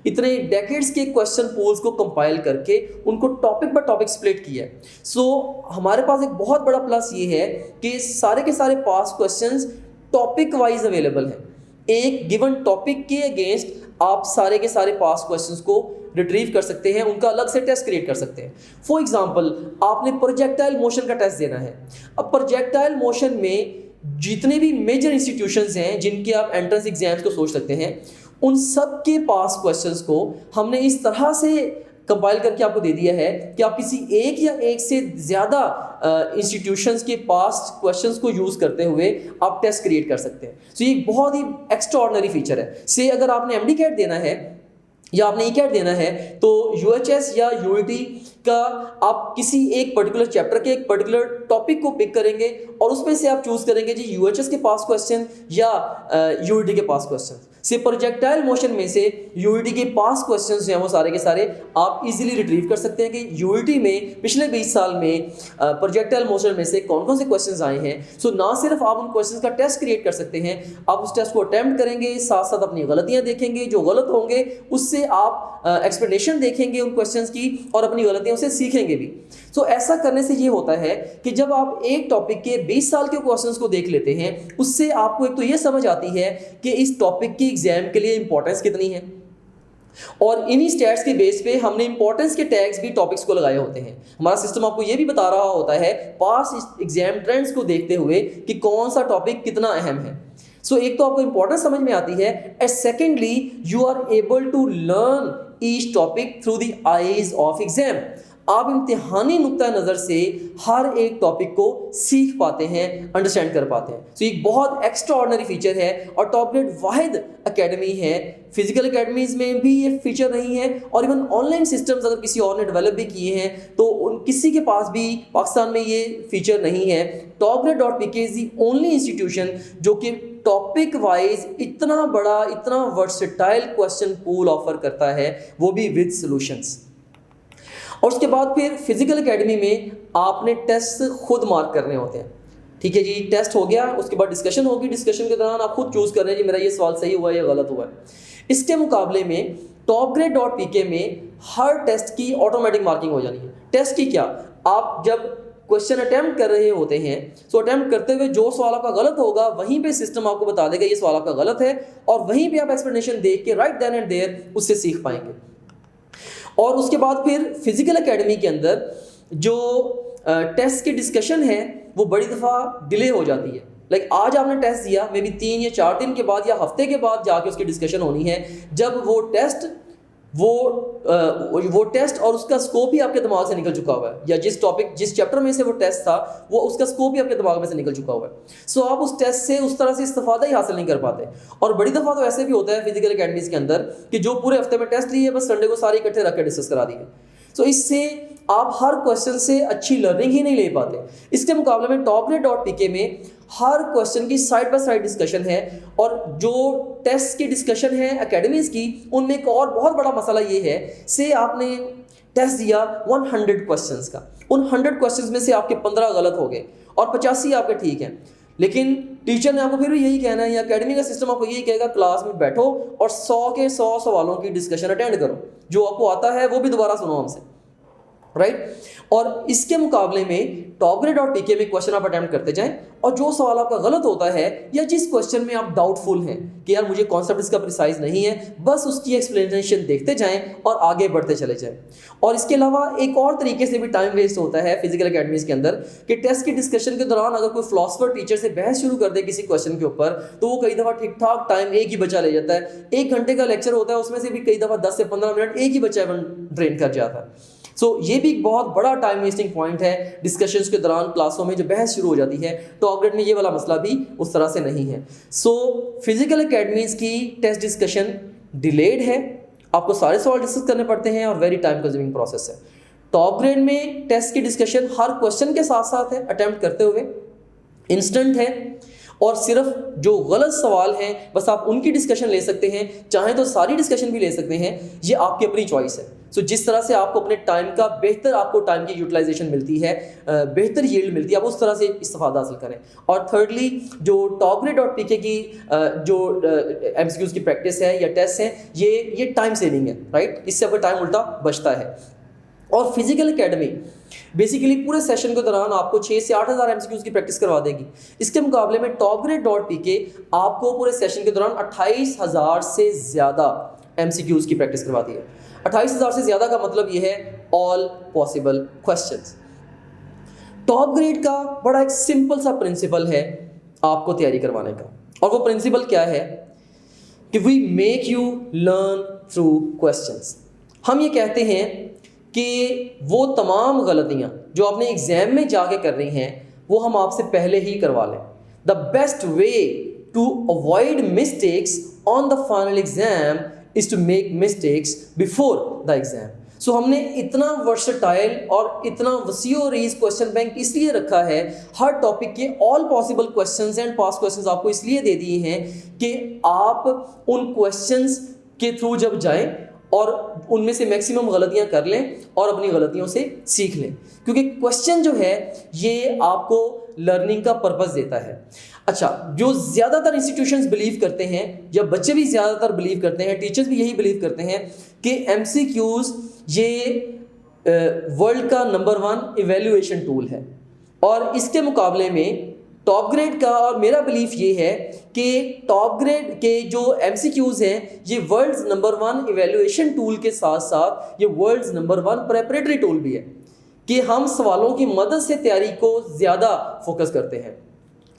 इतने डेकेड्स के क्वेश्चन पूल्स को कंपाइल करके उनको टॉपिक बाय टॉपिक स्प्लिट किया है। सो हमारे पास एक बहुत बड़ा प्लस ये है कि सारे के सारे पास क्वेश्चंस टॉपिक वाइज अवेलेबल हैं। एक गिवन टॉपिक के अगेंस्ट आप सारे के सारे पास क्वेश्चंस को रिट्रीव कर सकते हैं, उनका अलग से टेस्ट क्रिएट कर सकते हैं। फॉर एग्जांपल, आपने प्रोजेक्टाइल मोशन का टेस्ट देना है। अब प्रोजेक्टाइल मोशन में जितने भी मेजर इंस्टीट्यूशंस हैं जिनके आप एंट्रेंस एग्जाम्स को सोच सकते हैं, उन सब के पास क्वेश्चंस को हमने इस तरह से कंपाइल करके आपको दे दिया है कि आप किसी एक या एक से ज़्यादा इंस्टीट्यूशंस के पास क्वेश्चंस को यूज़ करते हुए आप टेस्ट क्रिएट कर सकते हैं। सो ये बहुत ही एक्स्ट्राऑर्डिनरी फीचर है। से अगर आपने एमडी कैट देना है या आपने ई-कैट देना है तो यूएचएस या यूईटी का आप किसी एक पर्टिकुलर चैप्टर के एक पर्टिकुलर टॉपिक को पिक करेंगे और उसमें से आप चूज करेंगे जी यूएचएस के पास क्वेश्चन या यूईटी के पास क्वेश्चन। से प्रोजेक्टाइल मोशन में से यूईटी के पास क्वेश्चंस हैं वो सारे के सारे आप इजीली रिट्रीव कर सकते हैं कि यूईटी में पिछले 20 साल में प्रोजेक्टाइल मोशन में से कौन कौन से क्वेश्चंस आए हैं। सो ना सिर्फ आप उन क्वेश्चंस का टेस्ट क्रिएट कर सकते हैं, आप उस टेस्ट को अटेम्प्ट करेंगे, साथ साथ अपनी गलतियां देखेंगे, जो गलत होंगे उससे आप एक्सप्लेनेशन देखेंगे उन क्वेश्चंस की और अपनी गलतियों से सीखेंगे भी। सो ऐसा करने से ये होता है कि जब आप एक टॉपिक के 20 साल के क्वेश्चंस को देख लेते हैं, उससे आपको एक तो ये समझ आती है कि इस टॉपिक की एग्जाम के लिए इंपॉर्टेंस कितनी है, और इन्हीं स्टैट्स के बेस पे हमने इंपॉर्टेंस के टैग्स भी टॉपिक्स को लगाए होते हैं। हमारा सिस्टम आपको ये भी बता रहा होता है पास एग्जाम ट्रेंड्स को देखते हुए कि कौन सा टॉपिक कितना अहम है। सो एक तो आपको इंपॉर्टेंस समझ में आती है, and secondly you are able to learn each topic through the eyes of exam. आप इम्तिहानी नुक्ता नज़र से हर एक टॉपिक को सीख पाते हैं, अंडरस्टैंड कर पाते हैं। सो एक बहुत एक्स्ट्राऑर्डिनरी फीचर है और टॉपग्रेड वाहिद एकेडमी है। फिजिकल एकेडमीज में भी ये फीचर नहीं है और इवन ऑनलाइन सिस्टम्स अगर किसी और ने डेवलप भी किए हैं तो उन किसी के पास भी पाकिस्तान में ये फीचर नहीं है। topgrade.pk is the only institution जो कि टॉपिक वाइज इतना बड़ा, इतना वर्सेटाइल क्वेश्चन पूल ऑफर करता है, वो भी विद सॉल्यूशंस। और उसके बाद फिर फिजिकल एकेडमी में आपने टेस्ट खुद मार्क करने होते हैं। ठीक है जी, टेस्ट हो गया, उसके बाद डिस्कशन होगी, डिस्कशन के दौरान आप खुद चूज कर रहे हैं जी मेरा ये सवाल सही हुआ या गलत हुआ है। इसके मुकाबले में topgrade.pk में हर टेस्ट की ऑटोमेटिक मार्किंग हो जानी है। टेस्ट की क्या, आप जब क्वेश्चन अटेम्प्ट कर रहे होते हैं, सो अटेम्प्ट करते हुए जो सवाल आपका गलत होगा वहीं पे सिस्टम आपको बता देगा ये सवाल आपका गलत है, और वहीं पे आप एक्सप्लेनेशन देख के राइट देन एंड देयर उससे सीख पाएंगे। और उसके बाद फिर फिजिकल एकेडमी के अंदर जो टेस्ट की डिस्कशन है वो बड़ी दफ़ा डिले हो जाती है। लाइक आज आपने टेस्ट दिया, मे बी 3 या 4 दिन के बाद या हफ्ते के बाद जाके उसकी डिस्कशन होनी है, जब वो टेस्ट टेस्ट और उसका स्कोप ही आपके दिमाग से निकल चुका हुआ है, या जिस चैप्टर में से वो टेस्ट था वो उसका स्कोप ही आपके दिमाग में से निकल चुका हुआ है। सो आप उस टेस्ट से उस तरह से इस्तेफादा ही हासिल नहीं कर पाते। और बड़ी दफ़ा तो ऐसे भी होता है फिजिकल एकेडमीज के अंदर कि जो पूरे हफ्ते में टेस्ट लिए बस संडे को सारे इकट्ठे रख के डिस्कस करा दिए। सो इससे आप हर क्वेश्चन से अच्छी लर्निंग ही नहीं ले पाते। इसके मुकाबले में topgrade.pk में हर क्वेश्चन की साइड बाय साइड डिस्कशन है, और जो टेस्ट की डिस्कशन है एकेडमीज की उनमें एक और बहुत बड़ा मसला ये है, से आपने टेस्ट दिया 100 क्वेश्चंस का, उन 100 क्वेश्चंस में से आपके 15 गलत हो गए और 85 आपके ठीक हैं, लेकिन टीचर ने आपको फिर भी यही कहना है, या एकेडमी का सिस्टम आपको यही कहेगा क्लास में बैठो और 100 के 100 सवालों की डिस्कशन अटेंड करो, जो आपको आता है वो भी दोबारा सुनो हमसे, राइट। और इसके मुकाबले में topgrade.pk में क्वेश्चन आप अटेम्प्ट करते जाएं, और जो सवाल आपका गलत होता है या जिस क्वेश्चन में आप डाउटफुल हैं कि यार मुझे कॉन्सेप्ट इसका प्रिसाइज नहीं है, बस उसकी एक्सप्लेनेशन देखते जाएं और आगे बढ़ते चले जाएं। और इसके अलावा एक और तरीके से भी टाइम वेस्ट होता है फिजिकल एकेडमीज के अंदर कि टेस्ट की डिस्कशन के दौरान अगर कोई फिलोसफर टीचर से बहस शुरू कर दे किसी क्वेश्चन के ऊपर, तो वो कई दफ़ा ठीक ठाक टाइम एक ही बचा ले जाता है। 1 घंटे का लेक्चर होता है, उसमें से भी कई दफ़ा 10 से 15 मिनट एक ही बच्चा ड्रेन कर जाता है। सो ये भी एक बहुत बड़ा टाइम वेस्टिंग पॉइंट है डिस्कशंस के दौरान क्लासों में जो बहस शुरू हो जाती है। topgrade में ये वाला मसला भी उस तरह से नहीं है। सो फिजिकल एकेडमीज की टेस्ट डिस्कशन डिलेड है, आपको सारे सवाल डिस्कस करने पड़ते हैं और वेरी टाइम कंज्यूमिंग प्रोसेस है। topgrade में टेस्ट की डिस्कशन हर क्वेश्चन के साथ साथ है, अटेम्प्ट करते हुए इंस्टेंट है, और सिर्फ जो गलत सवाल हैं बस आप उनकी डिस्कशन ले सकते हैं, चाहे तो सारी डिस्कशन भी ले सकते हैं, ये आपकी अपनी चॉइस है। सो जिस तरह से आपको अपने टाइम का बेहतर आपको टाइम की यूटिलाइजेशन मिलती है, बेहतर यील्ड मिलती है, आप उस तरह से इस्तेफादा हासिल करें। और थर्डली जो topgrade.pk की जो MCQs की प्रैक्टिस है या टेस्ट है, ये टाइम सेविंग है, राइट, इससे आपका टाइम उल्टा बचता है। और फिजिकल एकेडमी बेसिकली पूरे सेशन के दौरान आपको 6 से 8 हज़ार MCQs की प्रैक्टिस करवा देगी। इसके मुकाबले में topgrade.pk आपको पूरे सेशन के दौरान 28,000 से ज़्यादा MCQs की प्रैक्टिस करवाती है। 28,000 से ज़्यादा का मतलब ये है all possible questions. Top grade का बड़ा एक सिंपल सा प्रिंसिपल है आपको तैयारी करवाने का, और वो प्रिंसिपल क्या है कि we make you learn through questions. हम ये कहते हैं कि वो तमाम गलतियां जो आपने एग्जाम में जाके कर रही हैं वो हम आपसे पहले ही करवा लें। The best way to avoid mistakes on the final exam is to make mistakes before the exam. So हमने इतना वर्सटाइल और इतना वसीओ रीज क्वेश्चन बैंक इसलिए रखा है, हर टॉपिक के all possible questions and past questions आपको इसलिए दे दिए हैं कि आप उन क्वेश्चंस के थ्रू जब जाएं और उनमें से मैक्सिमम गलतियां कर लें और अपनी गलतियों से सीख लें, क्योंकि क्वेश्चन जो है ये आपको लर्निंग का पर्पस देता है। अच्छा, जो ज़्यादातर इंस्टीट्यूशंस बिलीव करते हैं, या बच्चे भी ज़्यादातर बिलीव करते हैं, टीचर्स भी यही बिलीव करते हैं कि MCQs ये वर्ल्ड का नंबर 1 इवेल्युएशन टूल है, और इसके मुकाबले में टॉप ग्रेड का और मेरा बिलीफ ये है कि टॉप ग्रेड के जो MCQs हैं ये वर्ल्ड्स नंबर 1 इवेल्युएशन टूल के साथ साथ ये वर्ल्ड्स नंबर 1 प्रेपरेटरी टूल भी है, कि हम सवालों की मदद से तैयारी को ज़्यादा फोकस करते हैं।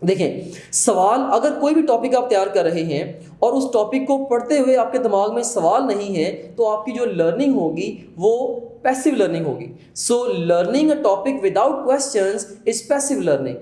देखें, सवाल अगर कोई भी टॉपिक आप तैयार कर रहे हैं और उस टॉपिक को पढ़ते हुए आपके दिमाग में सवाल नहीं है, तो आपकी जो लर्निंग होगी वो पैसिव लर्निंग होगी। So learning a topic without questions is passive learning,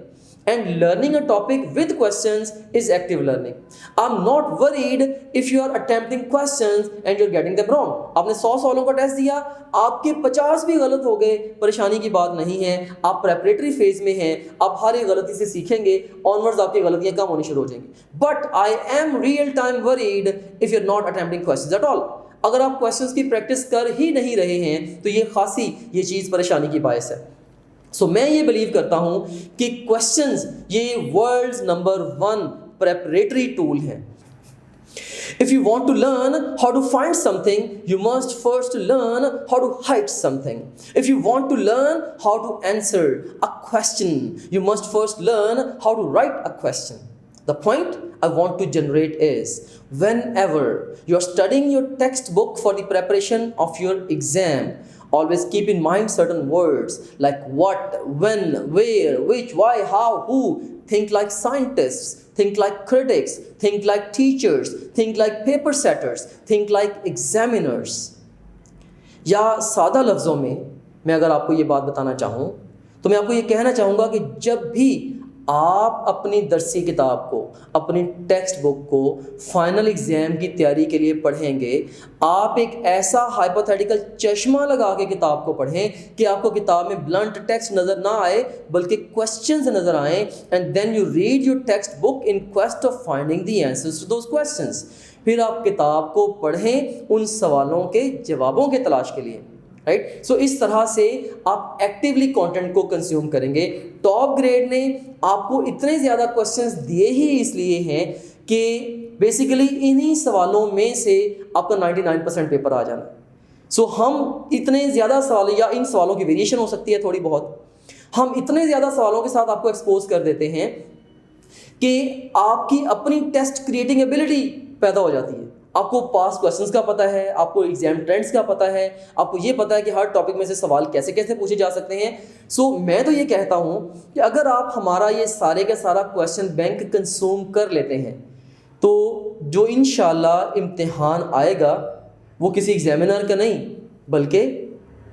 and learning a topic with questions is active learning. I'm not worried if you are attempting questions and you're getting them wrong. आपने 100 सवालों का test दिया, आपके 50 भी गलत हो गए, परेशानी की बात नहीं है। आप प्रेपरेटरी फेज में हैं, आप हर एक गलती से सीखेंगे, ऑनवर्ड्स आपकी गलतियां कम होनी शुरू हो जाएंगी। But I am real time worried if you are not attempting questions at all. अगर आप क्वेश्चंस की प्रैक्टिस कर ही नहीं रहे हैं तो ये खासी ये चीज़ परेशानी की बायस है। सो मैं ये बिलीव करता हूं कि क्वेश्चंस ये वर्ल्ड्स नंबर 1 प्रेपरेटरी टूल है। If you want to learn how to find something, you must first learn how to hide something. If you want to learn how to answer a question, you must first learn how to write a question. The point I want to generate is, whenever you are studying your textbook for the preparation of your exam, always keep in mind certain words like what, when, where, which, why, how, who. Think like scientists, think like critics, think like teachers, think like paper setters, think like examiners. या सादा लफ्ज़ों में मैं अगर आपको ये बात बताना चाहूँ तो मैं आपको ये कहना चाहूँगा कि जब भी आप अपनी दरसी किताब को, अपनी टेक्स्ट बुक को फाइनल एग्ज़ाम की तैयारी के लिए पढ़ेंगे, आप एक ऐसा हाइपोथेटिकल चश्मा लगा के किताब को पढ़ें कि आपको किताब में ब्लंट टेक्स्ट नज़र ना आए बल्कि क्वेश्चंस नज़र आएँ, and then you read your text book in quest of finding the answers to those questions. फिर आप किताब को पढ़ें उन सवालों के जवाबों के तलाश के लिए, राइट। सो इस तरह से आप एक्टिवली कंटेंट को कंज्यूम करेंगे। टॉप ग्रेड ने आपको इतने ज़्यादा क्वेश्चंस दिए ही इसलिए हैं कि बेसिकली इन्हीं सवालों में से आपका 99% पेपर आ जाना। सो हम इतने ज़्यादा सवाल, या इन सवालों की वेरिएशन हो सकती है थोड़ी बहुत, हम इतने ज़्यादा सवालों के साथ आपको एक्सपोज कर देते हैं कि आपकी अपनी टेस्ट क्रिएटिंग एबिलिटी पैदा हो जाती है। आपको पास्ट क्वेश्चंस का पता है, आपको एग्जाम ट्रेंड्स का पता है, आपको ये पता है कि हर टॉपिक में से सवाल कैसे कैसे पूछे जा सकते हैं। सो मैं तो ये कहता हूँ कि अगर आप हमारा ये सारे का सारा क्वेश्चन बैंक कंज्यूम कर लेते हैं तो जो इंशाल्लाह इम्तिहान आएगा वो किसी एग्जामिनर का नहीं बल्कि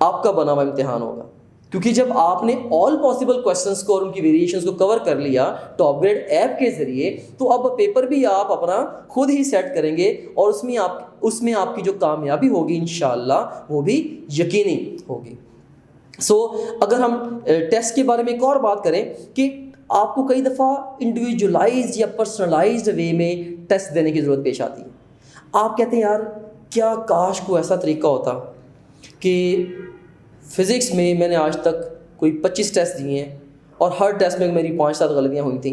आपका बना हुआ इम्तिहान होगा, क्योंकि जब आपने ऑल पॉसिबल क्वेश्चंस को और उनकी वेरिएशंस को कवर कर लिया टॉप ग्रेड ऐप के ज़रिए, तो अब पेपर भी आप अपना खुद ही सेट करेंगे और उसमें आपकी जो कामयाबी होगी इंशाअल्लाह वो भी यकीनी होगी। सो अगर हम टेस्ट के बारे में एक और बात करें कि आपको कई दफ़ा इंडिविजुअलाइज्ड या पर्सनलाइज्ड वे में टेस्ट देने की ज़रूरत पेश आती है। आप कहते हैं यार क्या काश को ऐसा तरीका होता कि फ़िज़िक्स में मैंने आज तक कोई 25 टेस्ट दिए हैं और हर टेस्ट में मेरी 5-7 गलतियाँ हुई थी।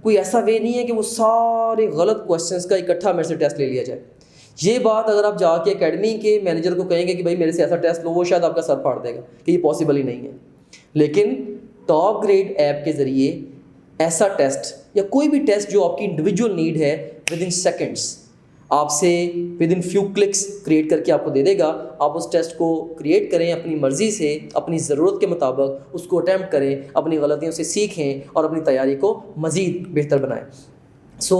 कोई ऐसा वे नहीं है कि वो सारे गलत क्वेश्चंस का इकट्ठा मेरे से टेस्ट ले लिया जाए। ये बात अगर आप जाके एकेडमी के मैनेजर को कहेंगे कि भाई मेरे से ऐसा टेस्ट लो, वो शायद आपका सर फाड़ देगा कि ये पॉसिबल ही नहीं है। लेकिन टॉप ग्रेड ऐप के ज़रिए ऐसा टेस्ट या कोई भी टेस्ट जो आपकी इंडिविजुअल नीड है, विद इन सेकेंड्स आपसे with in few clicks create करके आपको दे देगा। आप उस टेस्ट को क्रिएट करें अपनी मर्ज़ी से, अपनी ज़रूरत के मुताबिक उसको अटैम्प्ट करें, अपनी गलतियों से सीखें और अपनी तैयारी को मज़ीद बेहतर बनाएं। So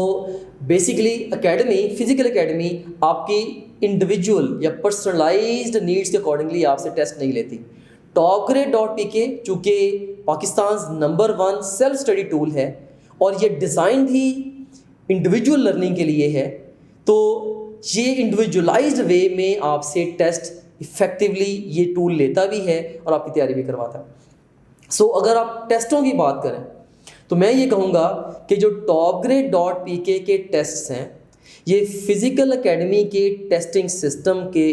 basically academy, physical academy आपकी इंडिविजुअल या पर्सनलाइज्ड नीड्स के अकॉर्डिंगली आपसे टेस्ट नहीं लेती। topgrade.pk चूँकि Pakistan number 1 self study tool है और ये डिज़ाइन ही इंडिविजुअल लर्निंग के लिए है, तो ये इंडिविजुअलाइज्ड वे में आपसे टेस्ट इफ़ेक्टिवली ये टूल लेता भी है और आपकी तैयारी भी करवाता है। सो अगर आप टेस्टों की बात करें तो मैं ये कहूँगा कि जो topgrade.pk के टेस्ट्स हैं ये फिज़िकल एकेडमी के टेस्टिंग सिस्टम के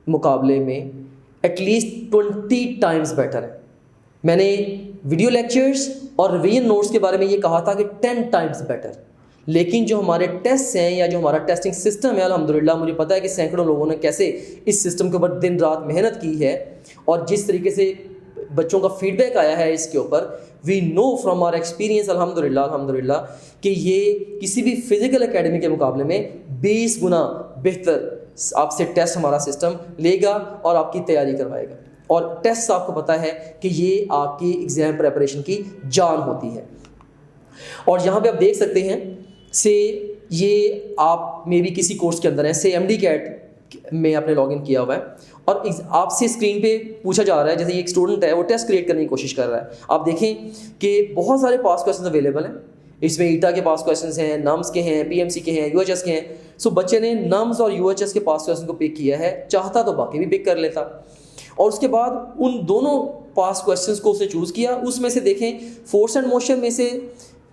मुकाबले में एटलीस्ट 20 टाइम्स बेटर है। मैंने वीडियो लेक्चर्स और रिवीजन नोट्स के बारे में ये कहा था कि 10 टाइम्स बेटर, लेकिन जो हमारे टेस्ट हैं या जो हमारा टेस्टिंग सिस्टम है, अल्हम्दुलिल्लाह मुझे पता है कि सैकड़ों लोगों ने कैसे इस सिस्टम के ऊपर दिन रात मेहनत की है और जिस तरीके से बच्चों का फीडबैक आया है इसके ऊपर, we know from our experience अल्हम्दुलिल्लाह कि ये किसी भी फिज़िकल एकेडमी के मुकाबले में 20 गुना बेहतर आपसे टेस्ट हमारा सिस्टम लेगा और आपकी तैयारी करवाएगा। और टेस्ट आपको पता है कि ये आपकी एग्ज़ाम प्रेपरेशन की जान होती है। और यहाँ पे आप देख सकते हैं से ये आप मे बी किसी कोर्स के अंदर हैं, से MD-CAT में आपने लॉगिन किया हुआ है और आपसे स्क्रीन पे पूछा जा रहा है, जैसे एक स्टूडेंट है वो टेस्ट क्रिएट करने की कोशिश कर रहा है। आप देखें कि बहुत सारे पास क्वेश्चन अवेलेबल हैं, इसमें ईटा के पास क्वेश्चंस हैं, नम्स के हैं, PMC के हैं, UHS के हैं। सो बच्चे ने नम्स और UHS के पास क्वेश्चन को पिक किया है, चाहता तो बाकी भी पिक कर लेता और उसके बाद उन दोनों पास क्वेश्चंस को उसने चूज़ किया। उसमें से देखें फोर्स एंड मोशन में से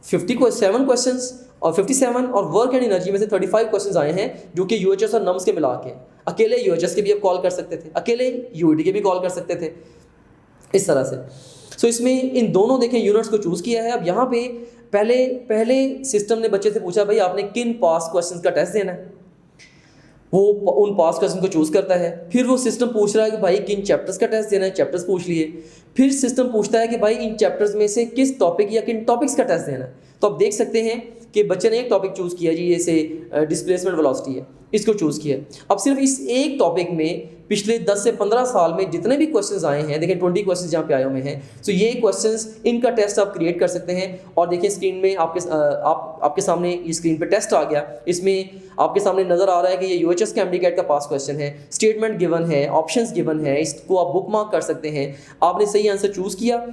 57 क्वेश्चंस और 57 और वर्क एंड एनर्जी में से 35 क्वेश्चंस आए हैं जो कि UHS और नम्स के मिला के। अकेले UHS के भी आप कॉल कर सकते थे, अकेले UED के भी कॉल कर सकते थे, इस तरह से। सो इसमें इन दोनों देखें यूनिट्स को चूज़ किया है। अब यहाँ पे पहले सिस्टम ने बच्चे से पूछा भाई आपने किन पास क्वेश्चंस का टेस्ट देना है, वो उन पास क्वेश्चन को चूज़ करता है। फिर वो सिस्टम पूछ रहा है कि भाई किन चैप्टर्स का टेस्ट देना है, चैप्टर्स पूछ लिए। फिर सिस्टम पूछता है कि भाई इन चैप्टर्स में से किस टॉपिक या किन टॉपिक्स का टेस्ट देना है। तो आप देख सकते हैं कि बच्चे ने एक टॉपिक चूज़ किया जी, जैसे डिस्प्लेसमेंट वेलोसिटी है, इसको चूज़ किया। अब सिर्फ इस एक टॉपिक में पिछले 10 से 15 साल में जितने भी क्वेश्चंस आए हैं, देखें 20 क्वेश्चंस जहाँ पे आए हुए हैं, तो ये क्वेश्चंस इनका टेस्ट आप क्रिएट कर सकते हैं। और देखिए स्क्रीन में आपके सामने ये स्क्रीन पे टेस्ट आ गया। इसमें आपके सामने नज़र आ रहा है कि ये UHS के MD-CAT का पास क्वेश्चन है, स्टेटमेंट गिवन है, ऑप्शंस गिवन है, इसको आप बुक मार्क कर सकते हैं। आपने सही आंसर चूज़ किया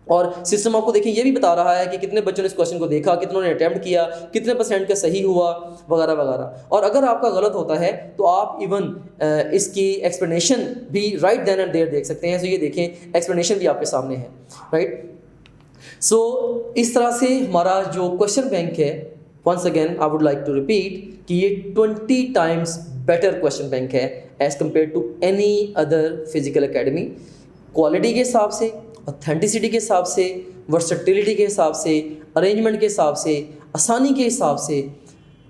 और सिस्टम आपको देखिए ये भी बता रहा है कि कितने बच्चों ने इस क्वेश्चन को देखा, कितनों ने अटैम्प्ट किया, कितने % का सही हुआ, वगैरह वगैरह। और अगर आपका गलत होता है तो आप इवन इसकी एक्सप्लेनेशन भी राइट देन एंड देयर देख सकते हैं। सो ये देखें एक्सप्लेनेशन भी आपके सामने है, राइट। सो इस तरह से हमारा जो क्वेश्चन बैंक है, once again I would like to repeat कि ये 20 टाइम्स बेटर क्वेश्चन बैंक है as compared to any other physical academy. Quality के हिसाब से, ऑथेंटिसिटी के हिसाब से, वर्सेटिलिटी के हिसाब से, अरेंजमेंट के हिसाब से, आसानी के हिसाब से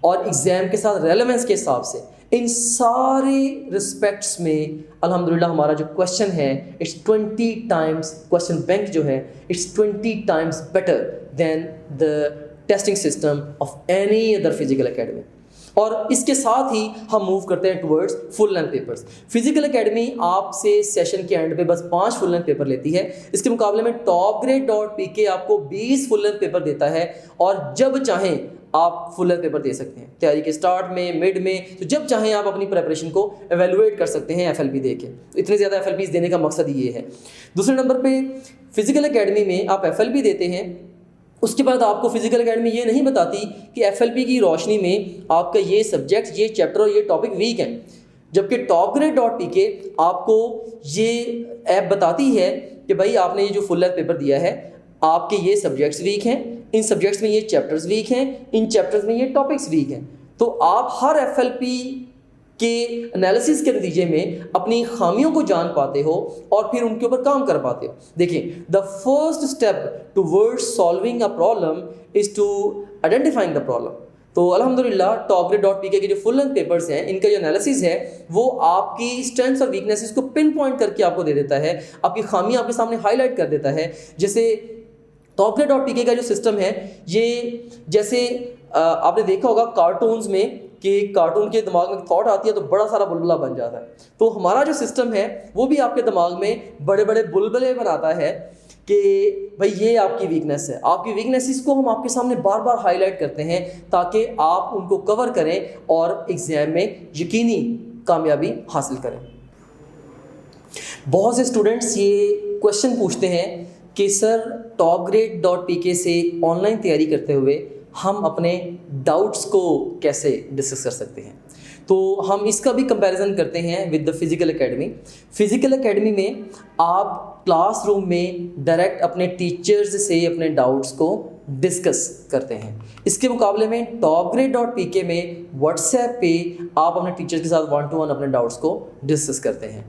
और एग्ज़ाम के साथ रेलेवेंस के हिसाब से, इन सारे रिस्पेक्ट्स में अल्हम्दुलिल्लाह हमारा जो क्वेश्चन है इट्स 20 टाइम्स, क्वेश्चन बैंक जो है it's 20 times better than the testing system of any other physical academy. और इसके साथ ही हम मूव करते हैं towards full length papers. Physical academy आपसे सेशन के एंड पे बस 5 फुल लेंथ पेपर लेती है। इसके मुकाबले में topgrade.pk आपको 20 फुल लेंथ पेपर देता है और जब चाहें आप फुल लेंथ पेपर दे सकते हैं, तैयारी के स्टार्ट में, मिड में, तो जब चाहें आप अपनी प्रिपरेशन को एवेलुएट कर सकते हैं FLP दे के। तो इतने ज़्यादा FLPs देने का मकसद ये है। दूसरे नंबर पे फिजिकल एकेडमी में आप FLP देते हैं, उसके बाद आपको फिजिकल एकेडमी ये नहीं बताती कि FLP की रोशनी में आपका ये सब्जेक्ट, ये चैप्टर और ये टॉपिक वीक हैं, जबकि topgrade.pk आपको ये ऐप बताती है कि भाई आपने ये जो फुल लेंथ पेपर दिया है, आपके ये सब्जेक्ट्स वीक हैं, इन सब्जेक्ट्स में ये चैप्टर्स वीक हैं, इन चैप्टर्स में ये टॉपिक्स वीक हैं। तो आप हर FLP के एनालिसिस के नतीजे में अपनी खामियों को जान पाते हो और फिर उनके ऊपर काम कर पाते हो। देखिए, the first step towards solving a problem is to identifying the problem. तो अल्हम्दुलिल्लाह topgrade.pk के जो फुल लेंथ पेपर्स हैं, इनका जो एनालिसिस है वो आपकी स्ट्रेंथ्स और वीकनेसेस को पिन पॉइंट करके आपको दे देता है, आपकी खामियां आपके सामने हाईलाइट कर देता है। जैसे topgrade.pk का जो सिस्टम है, ये जैसे आपने देखा होगा कार्टून्स में कि कार्टून के दिमाग में थॉट आती है तो बड़ा सारा बुलबुला बन जाता है, तो हमारा जो सिस्टम है वो भी आपके दिमाग में बड़े बड़े बुलबुले बनाता है कि भाई ये आपकी वीकनेस है। आपकी वीकनेसेस को हम आपके सामने बार बार हाईलाइट करते हैं ताकि आप उनको कवर करें और एग्ज़ाम में यकीनी कामयाबी हासिल करें। बहुत से स्टूडेंट्स ये क्वेश्चन पूछते हैं कि सर topgrade.pk से ऑनलाइन तैयारी करते हुए हम अपने डाउट्स को कैसे डिस्कस कर सकते हैं। तो हम इसका भी कंपैरिजन करते हैं with the physical academy. Physical academy में आप क्लासरूम में डायरेक्ट अपने टीचर्स से अपने डाउट्स को डिस्कस करते हैं। इसके मुकाबले में topgrade.pk में व्हाट्सएप पे आप अपने टीचर्स के साथ 1-to-1 अपने डाउट्स को डिस्कस करते हैं।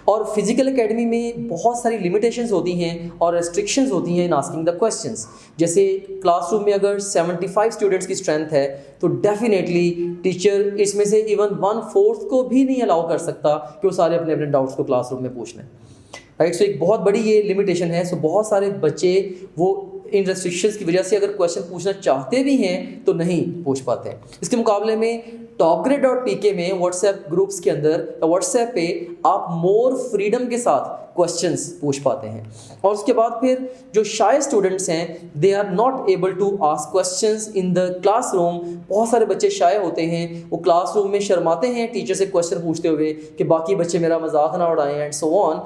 और फिज़िकल एकेडमी में बहुत सारी लिमिटेशंस होती हैं और रेस्ट्रिक्शंस होती हैं इन आस्किंग द क्वेश्चंस। जैसे क्लासरूम में अगर 75 स्टूडेंट्स की स्ट्रेंथ है तो डेफिनेटली टीचर इसमें से इवन 1/4 को भी नहीं अलाउ कर सकता कि वो सारे अपने अपने डाउट्स को क्लासरूम में पूछ लें, राइट। सो एक बहुत बड़ी ये लिमिटेशन है। सो बहुत सारे बच्चे वो इन रेस्ट्रिक्शंस की वजह से अगर क्वेश्चन पूछना चाहते भी हैं तो नहीं पूछ पाते हैं। इसके मुकाबले में topgrade.pk में व्हाट्सएप ग्रुप्स के अंदर या व्हाट्सएप पे आप मोर फ्रीडम के साथ क्वेश्चंस पूछ पाते हैं। और उसके बाद फिर जो शाय स्टूडेंट्स हैं they are not able to ask questions in the classroom. बहुत सारे बच्चे शाय होते हैं, वो क्लासरूम में शर्माते हैं टीचर से क्वेश्चन पूछते हुए कि बाकी बच्चे मेरा मजाक ना उड़ाएं एंड सो ऑन।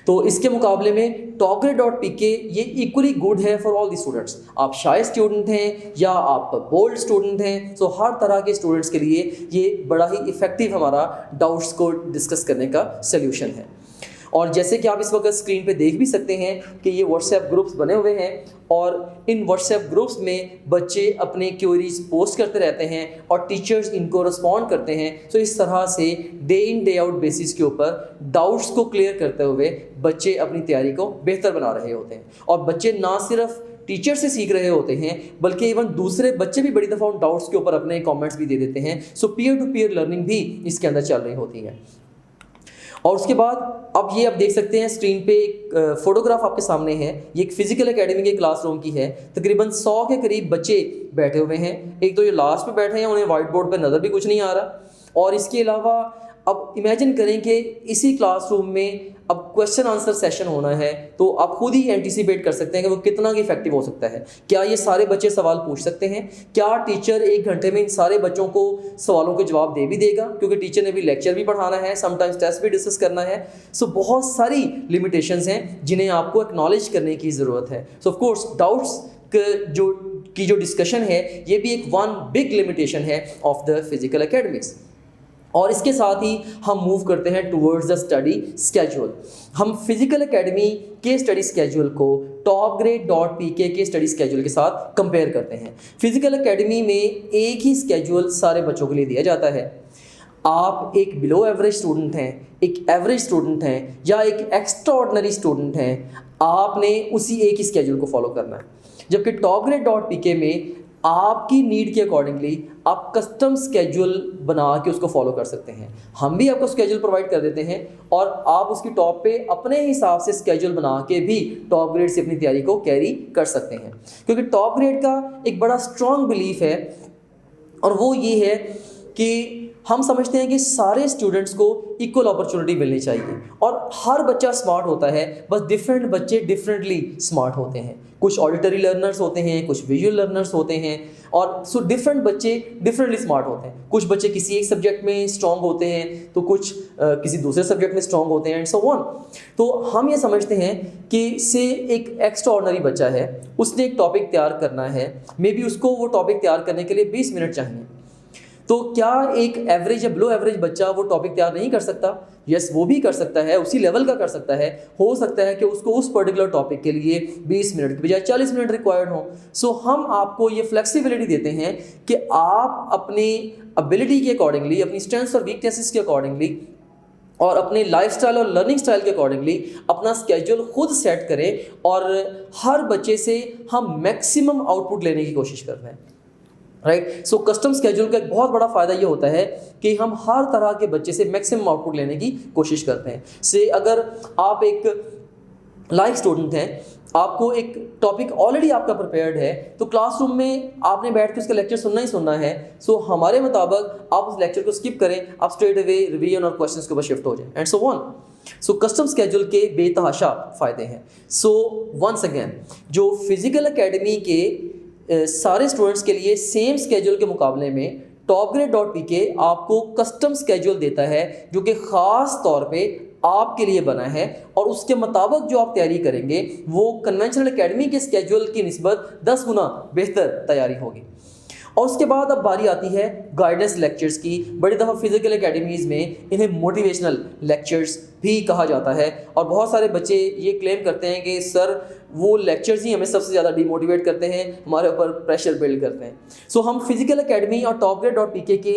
तो इसके मुकाबले में topgrade.pk ये इक्वली गुड है फॉर ऑल द स्टूडेंट्स। आप शाय स्टूडेंट हैं या आप बोल्ड स्टूडेंट हैं, सो हर तरह के स्टूडेंट्स के लिए ये बड़ा ही इफेक्टिव हमारा डाउट्स को डिस्कस करने का सल्यूशन है। और जैसे कि आप इस वक्त स्क्रीन पे देख भी सकते हैं कि ये व्हाट्सएप ग्रुप्स बने हुए हैं और इन व्हाट्सएप ग्रुप्स में बच्चे अपने क्वेरीज पोस्ट करते रहते हैं और टीचर्स इनको रिस्पॉन्ड करते हैं। सो इस तरह से day in day out basis के ऊपर डाउट्स को क्लियर करते हुए बच्चे अपनी तैयारी को बेहतर बना रहे होते हैं। और बच्चे ना सिर्फ टीचर से सीख रहे होते हैं बल्कि इवन दूसरे बच्चे भी बड़ी दफ़ा उन डाउट्स के ऊपर अपने कमेंट्स भी दे देते हैं। सो पीयर टू पीयर लर्निंग भी इसके अंदर चल रही होती है। और उसके बाद अब ये आप देख सकते हैं स्क्रीन पे एक फोटोग्राफ आपके सामने है। ये एक फिजिकल एकेडमी के क्लासरूम की है। तकरीबन 100 के करीब बच्चे बैठे हुए हैं। एक तो ये लास्ट पे बैठे हैं, उन्हें वाइट बोर्ड पे नज़र भी कुछ नहीं आ रहा। और इसके अलावा अब इमेजिन करें कि इसी क्लासरूम में अब क्वेश्चन आंसर सेशन होना है, तो आप खुद ही एंटिसिपेट कर सकते हैं कि वो कितना इफेक्टिव हो सकता है। क्या ये सारे बच्चे सवाल पूछ सकते हैं? क्या टीचर 1 घंटे में इन सारे बच्चों को सवालों के जवाब दे भी देगा? क्योंकि टीचर ने भी लेक्चर भी पढ़ाना है, समटाइम्स टेस्ट भी डिस्कस करना है। सो बहुत सारी लिमिटेशंस हैं जिन्हें आपको एक्नॉलेज करने की ज़रूरत है। सो ऑफ कोर्स डाउट्स जो डिस्कशन है ये भी एक वन बिग लिमिटेशन है ऑफ द फिजिकल एकेडमिक्स। और इसके साथ ही हम मूव करते हैं टुवर्ड्स द स्टडी स्केड्यूल। हम फिजिकल एकेडमी के स्टडी स्केड्यूल को topgrade.pk के स्टडी स्केड्यूल के साथ कंपेयर करते हैं। फिजिकल एकेडमी में एक ही स्केड्यूल सारे बच्चों के लिए दिया जाता है। आप एक बिलो एवरेज स्टूडेंट हैं, एक एवरेज स्टूडेंट हैं या एक एक्स्ट्रा ऑर्डिनरी स्टूडेंट हैं, आपने उसी एक ही स्केड्यूल को फॉलो करना है। जबकि topgrade.pk में आपकी नीड के अकॉर्डिंगली आप कस्टम स्केड्यूल बना के उसको फॉलो कर सकते हैं। हम भी आपको स्केड्यूल प्रोवाइड कर देते हैं और आप उसकी टॉप पे अपने हिसाब से स्केड्यूल बना के भी टॉप ग्रेड से अपनी तैयारी को कैरी कर सकते हैं। क्योंकि टॉप ग्रेड का एक बड़ा स्ट्रॉन्ग बिलीफ है और वो ये है कि हम समझते हैं कि सारे स्टूडेंट्स को इक्वल अपॉर्चुनिटी मिलनी चाहिए और हर बच्चा स्मार्ट होता है, बस डिफरेंट बच्चे डिफरेंटली स्मार्ट होते हैं। कुछ ऑडिटरी लर्नर्स होते हैं, कुछ विजुअल लर्नर्स होते हैं और सो डिफरेंट बच्चे डिफरेंटली स्मार्ट होते हैं। कुछ बच्चे किसी एक सब्जेक्ट में स्ट्रॉन्ग होते हैं तो कुछ किसी दूसरे सब्जेक्ट में स्ट्रॉन्ग होते हैं एंड सो ऑन। तो हम ये समझते हैं कि से एक एक्स्ट्रा ऑर्डिनरी बच्चा है, उसने एक टॉपिक तैयार करना है, मे बी उसको वो टॉपिक तैयार करने के लिए 20 मिनट चाहिए। तो क्या एक एवरेज या बिलो एवरेज बच्चा वो टॉपिक तैयार नहीं कर सकता? यस, वो भी कर सकता है, उसी लेवल का कर सकता है। हो सकता है कि उसको उस पर्टिकुलर टॉपिक के लिए 20 मिनट की बजाय 40 मिनट रिक्वायर्ड हो। सो हम आपको ये फ्लेक्सिबिलिटी देते हैं कि आप अपनी एबिलिटी के अकॉर्डिंगली, अपनी स्ट्रेंथ्स और वीकनेसेस के अकॉर्डिंगली और अपने लाइफस्टाइल और लर्निंग स्टाइल के अकॉर्डिंगली अपना स्केड्यूल खुद सेट करें और हर बच्चे से हम मैक्सिमम आउटपुट लेने की कोशिश कर रहे हैं, राइट। सो कस्टम स्केड्यूल का एक बहुत बड़ा फ़ायदा ये होता है कि हम हर तरह के बच्चे से मैक्सिमम आउटपुट लेने की कोशिश करते हैं। से अगर आप एक लाइव स्टूडेंट हैं, आपको एक टॉपिक ऑलरेडी आपका प्रिपेयर्ड है, तो क्लासरूम में आपने बैठ के उसका लेक्चर सुनना ही सुनना है। सो हमारे मुताबिक आप उस लेक्चर को स्किप करें, आप स्ट्रेट अवे रिवीजन और क्वेश्चंस के ऊपर शिफ्ट हो जाएं and so on. So custom schedule के बेतहाशा फ़ायदे हैं। सो वंस अगेन, जो फिजिकल एकेडमी के सारे स्टूडेंट्स के लिए सेम स्केड्यूल के मुकाबले में topgrade.pk आपको कस्टम स्केड्यूल देता है जो कि ख़ास तौर पे आपके लिए बना है, और उसके मुताबिक जो आप तैयारी करेंगे वो कन्वेंशनल एकेडमी के स्केड्यूल की निस्बत 10 गुना बेहतर तैयारी होगी। और उसके बाद अब बारी आती है गाइडेंस लेक्चर्स की। बड़ी दफ़ा फिजिकल एकेडमीज़ में इन्हें मोटिवेशनल लेक्चर्स भी कहा जाता है, और बहुत सारे बच्चे ये क्लेम करते हैं कि सर वो लेक्चर्स ही हमें सबसे ज़्यादा डिमोटिवेट करते हैं, हमारे ऊपर प्रेशर बिल्ड करते हैं। सो हम फिजिकल एकेडमी और topgrade.pk के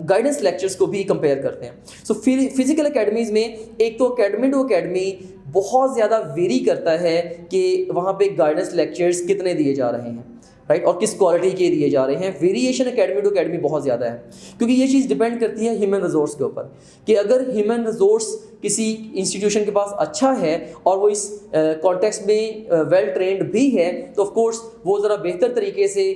गाइडेंस लेक्चर्स को भी कंपेयर करते हैं। सो फिजिकल एकेडमीज़ में एक तो एकेडमी टू एकेडमी बहुत ज़्यादा वेरी करता है कि वहाँ पे गाइडेंस लेक्चर्स कितने दिए जा रहे हैं, राइट, और किस क्वालिटी के दिए जा रहे हैं। वेरिएशन एकेडमी टू एकेडमी बहुत ज़्यादा है, क्योंकि ये चीज़ डिपेंड करती है ह्यूमन रिसोर्स के ऊपर कि अगर ह्यूमन रिसोर्स किसी इंस्टीट्यूशन के पास अच्छा है और वो इस कॉन्टेक्स्ट में वेल ट्रेंड भी है, तो ऑफ कोर्स वो ज़रा बेहतर तरीके से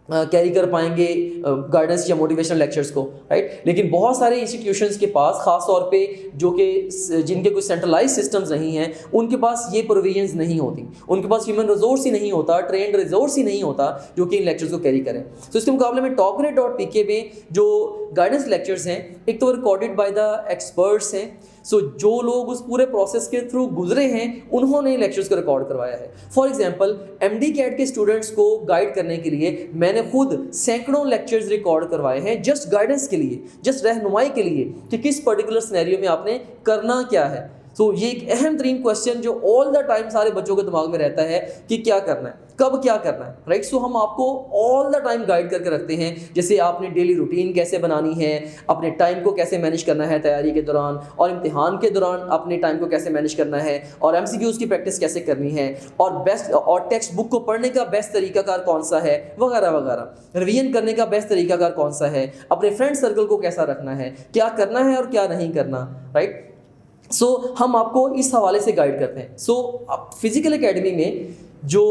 कैरी कर पाएंगे गाइडेंस या मोटिवेशनल लेक्चर्स को, राइट। लेकिन बहुत सारे इंस्टीट्यूशंस के पास, ख़ास तौर पे जो कि जिनके कोई सेंट्रलाइज सिस्टम्स नहीं हैं, उनके पास ये प्रोविजंस नहीं होती, उनके पास ह्यूमन रिसोर्स ही नहीं होता, ट्रेंड रिसोर्स ही नहीं होता जो कि इन लेक्चर्स को कैरी करें। तो इसके मुकाबले में topgrade.pk में जो गाइडेंस लेक्चर्स हैं, एक तो रिकॉर्डेड बाय द एक्सपर्ट्स हैं। सो जो लोग उस पूरे प्रोसेस के थ्रू गुजरे हैं उन्होंने लेक्चर्स को रिकॉर्ड करवाया है। फॉर एग्जांपल MD कैट के स्टूडेंट्स को गाइड करने के लिए मैंने खुद सैकड़ों लेक्चर्स रिकॉर्ड करवाए हैं, जस्ट गाइडेंस के लिए, जस्ट रहनुमाई के लिए कि किस पर्टिकुलर सिनेरियो में आपने करना क्या है। सो ये एक अहम तरीन क्वेश्चन जो ऑल द टाइम सारे बच्चों के दिमाग में रहता है कि क्या करना है, कब क्या करना है, राइट। सो हम आपको ऑल द टाइम गाइड करके रखते हैं, जैसे आपने डेली रूटीन कैसे बनानी है, अपने टाइम को कैसे मैनेज करना है तैयारी के दौरान, और इम्तिहान के दौरान अपने टाइम को कैसे मैनेज करना है, और MCQs की प्रैक्टिस कैसे करनी है, और बेस्ट और टेक्स्ट बुक को पढ़ने का बेस्ट तरीकाकार कौन सा है, वगैरह वगैरह। रिवीजन करने का बेस्ट तरीकाकार कौन सा है, अपने फ्रेंड सर्कल को कैसा रखना है, क्या करना है और क्या नहीं करना, राइट। सो हम आपको इस हवाले से गाइड करते हैं। सो फिजिकल एकेडमी में जो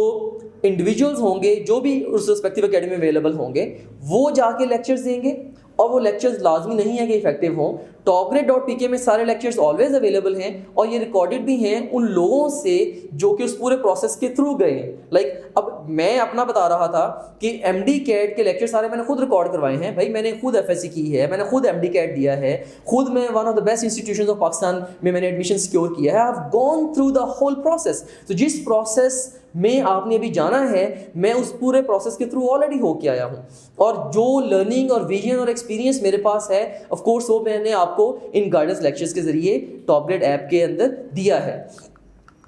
इंडिविजुअल्स होंगे, जो भी उस रिस्पेक्टिव एकेडमी में अवेलेबल होंगे, वो जाके लेक्चर्स देंगे, और वो लेक्चर्स लाजमी नहीं है कि इफेक्टिव हों। topgrade.pk में सारे लेक्चर्स ऑलवेज अवेलेबल हैं, और ये रिकॉर्डेड भी हैं उन लोगों से जो कि उस पूरे प्रोसेस के थ्रू गए हैं। लाइक अब मैं अपना बता रहा था कि MD कैट के लेक्चर सारे मैंने खुद रिकॉर्ड करवाए हैं। भाई मैंने खुद FSC की है, मैंने खुद MD कैट दिया है, खुद मैं one of the best institutions of Pakistan में मैंने एडमिशन सिक्योर किया है। I have gone through the whole process. तो जिस प्रोसेस में आपने अभी जाना है, मैं उस पूरे प्रोसेस के थ्रू ऑलरेडी होके आया हूँ, और जो लर्निंग और विजन और एक्सपीरियंस मेरे पास है, ऑफ कोर्स वो मैंने आपको इन गाइडेंस लेक्चर्स के जरिए टॉपग्रेड ऐप के अंदर दिया है।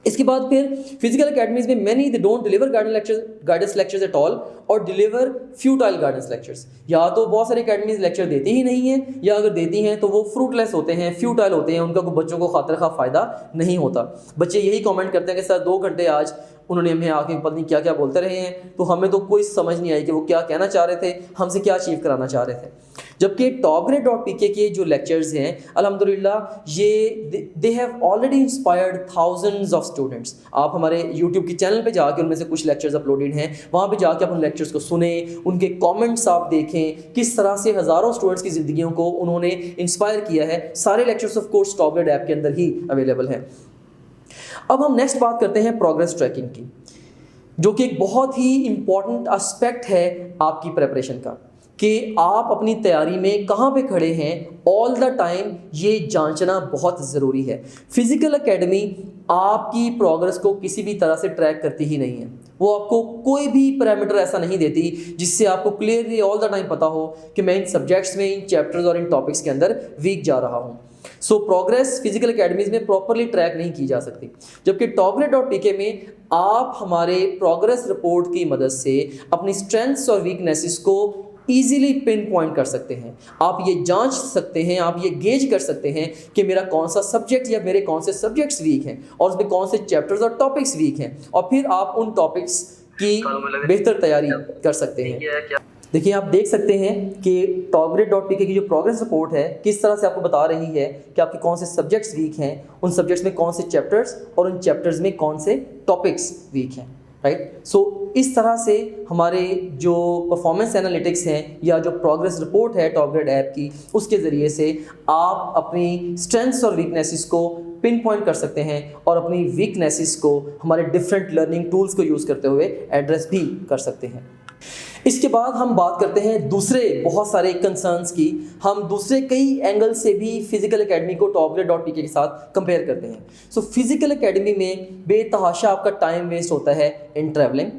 इसके बाद फिर फिजिकल एकेडमीज में many they don't deliver guidance lectures at all और डिलीवर फ्यूटाइल गाइडेंस लेक्चर्स। या तो बहुत सारी एकेडमीज लेक्चर देती ही नहीं है, या अगर देती हैं तो वो फ्रूटलेस होते हैं, फ्यूटाइल होते हैं, उनका कोई बच्चों को खातिर खा फ़ायदा नहीं होता। बच्चे यही कमेंट करते हैं कि सर 2 घंटे आज उन्होंने हमें आके पता नहीं क्या क्या बोलते रहे हैं, तो हमें तो कोई समझ नहीं आई कि वो क्या कहना चाह रहे थे, हमसे क्या अचीव कराना चाह रहे थे। जबकि topgrade.pk के जो लेक्चर्स हैं अल्हम्दुलिल्लाह ये they have already inspired thousands of students. आप हमारे यूट्यूब के चैनल पे जाके उनमें से कुछ लेक्चर्स अपलोडेड हैं, वहाँ पे जाके आप उन लेक्चर्स को सुने, उनके कमेंट्स आप देखें, किस तरह से हज़ारों स्टूडेंट्स की ज़िंदगियों को उन्होंने इंस्पायर किया है। सारे lectures of course topgrade app के अंदर ही अवेलेबल हैं। अब हम नेक्स्ट बात करते हैं प्रोग्रेस ट्रैकिंग की, जो कि एक बहुत ही इम्पॉर्टेंट एस्पेक्ट है आपकी प्रेपरेशन का। कि आप अपनी तैयारी में कहाँ पे खड़े हैं ऑल द टाइम, ये जांचना बहुत ज़रूरी है। फिजिकल एकेडमी आपकी प्रोग्रेस को किसी भी तरह से ट्रैक करती ही नहीं है। वो आपको कोई भी पैरामीटर ऐसा नहीं देती जिससे आपको क्लियरली ऑल द टाइम पता हो कि मैं इन सब्जेक्ट्स में, इन चैप्टर्स और इन टॉपिक्स के अंदर वीक जा रहा हूँ। सो प्रोग्रेस फिजिकल एकेडमीज में प्रॉपरली ट्रैक नहीं की जा सकती, जबकि topgrade.pk में आप हमारे प्रोग्रेस रिपोर्ट की मदद से अपनी स्ट्रेंथ्स और वीकनेसेस को ईजिली पिन पॉइंट कर सकते हैं। आप ये जांच सकते हैं, आप ये गेज कर सकते हैं कि मेरा कौन सा सब्जेक्ट या मेरे कौन से सब्जेक्ट्स वीक हैं और उसमें कौन से चैप्टर्स और टॉपिक्स वीक हैं, और फिर आप उन टॉपिक्स की बेहतर तैयारी कर सकते हैं। देखिए, आप देख सकते हैं कि topgrade.pk की जो प्रोग्रेस रिपोर्ट है किस तरह से आपको बता रही है कि आपके कौन से सब्जेक्ट्स वीक हैं, उन सब्जेक्ट्स में कौन से चैप्टर्स और उन चैप्टर्स में कौन से टॉपिक्स वीक हैं, राइट। सो इस तरह से हमारे जो परफॉर्मेंस एनालिटिक्स हैं या जो प्रोग्रेस रिपोर्ट है topgrade ऐप की, उसके ज़रिए से आप अपनी स्ट्रेंथ्स और वीकनेसेस को पिन पॉइंट कर सकते हैं और अपनी वीकनेसेस को हमारे डिफरेंट लर्निंग टूल्स को यूज़ करते हुए एड्रेस भी कर सकते हैं। इसके बाद हम बात करते हैं दूसरे बहुत सारे कंसर्न्स की। हम दूसरे कई एंगल से भी फिजिकल एकेडमी को topgrade.pk के साथ कंपेयर करते हैं। सो फिजिकल एकेडमी में बेतहाशा आपका टाइम वेस्ट होता है इन ट्रैवलिंग।